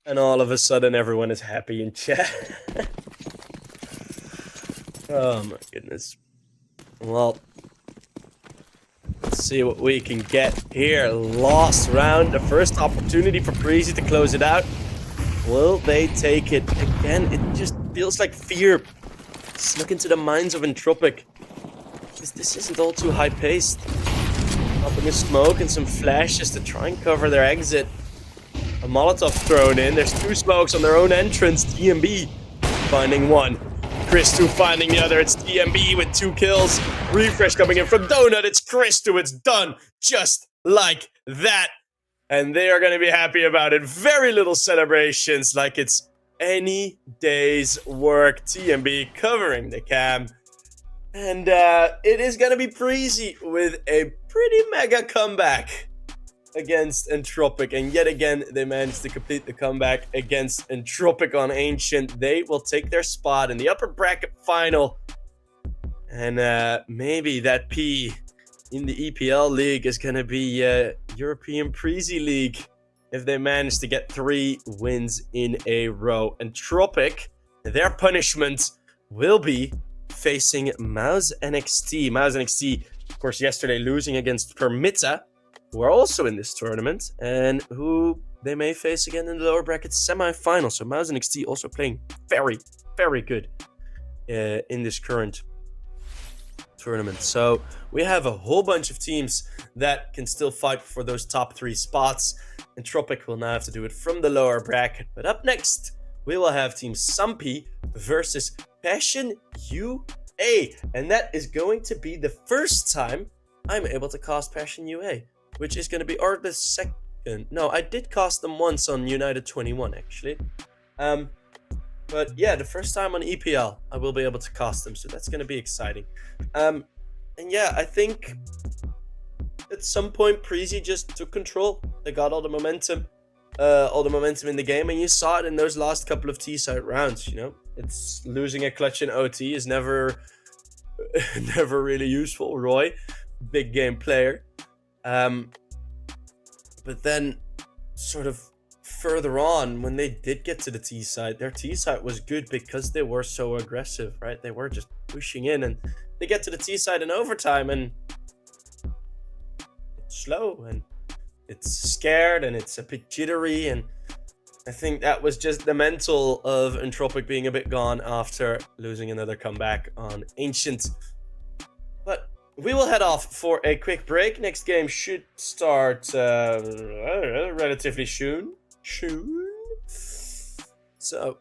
And all of a sudden, everyone is happy in chat. Oh my goodness. Well, let's see what we can get here. Lost round, the first opportunity for Preasy to close it out. Will they take it? Again, it just feels like fear snuck into the minds of Entropiq. This isn't all too high-paced. Popping a smoke and some flashes to try and cover their exit. A Molotov thrown in. There's two smokes on their own entrance. TMB finding one. Kristu finding the other. It's TMB with 2 kills. Refresh coming in from Donut. It's Kristu. It's done just like that. And they are going to be happy about it. Very little celebrations, like it's any day's work. TMB covering the cam. And it is going to be Preasy with a pretty mega comeback. against Entropic, and yet again they managed to complete the comeback against Entropic on Ancient. They will take their spot in the upper bracket final, and maybe that P in the EPL league is going to be European Preasy League if they manage to get 3 wins in a row. Entropic, their punishment will be facing Mouse NXT. Mouse NXT, of course, yesterday losing against Permita, who are also in this tournament, and who they may face again in the lower bracket semi-final. So Mouse NXT also playing very, very good in this current tournament. So we have a whole bunch of teams that can still fight for those top 3 spots. Entropic will now have to do it from the lower bracket. But up next, we will have Team Sumpy versus Passion UA. And that is going to be the first time I'm able to cast Passion UA, which is going to be, or the second. No, I did cast them once on United 21, actually. But yeah, the first time on EPL, I will be able to cast them, so that's going to be exciting. And yeah, I think at some point, Preasy just took control. They got all the momentum in the game, and you saw it in those last couple of T-side rounds, you know? It's losing a clutch in OT is never really useful. Roy, big game player. But then sort of further on, when they did get to the T-side, their T-side was good because they were so aggressive, right? They were just pushing in, and they get to the T-side in overtime, and it's slow, and it's scared, and it's a bit jittery, and I think that was just the mental of Entropic being a bit gone after losing another comeback on Ancient. But we will head off for a quick break. Next game should start relatively soon. So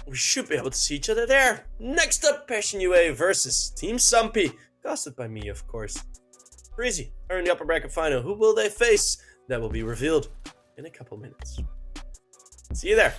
we should be able to see each other there. Next up, Passion UA versus Team Sumpy, casted by me, of course. Preasy are in the upper bracket final. Who will they face? That will be revealed in a couple minutes. See you there.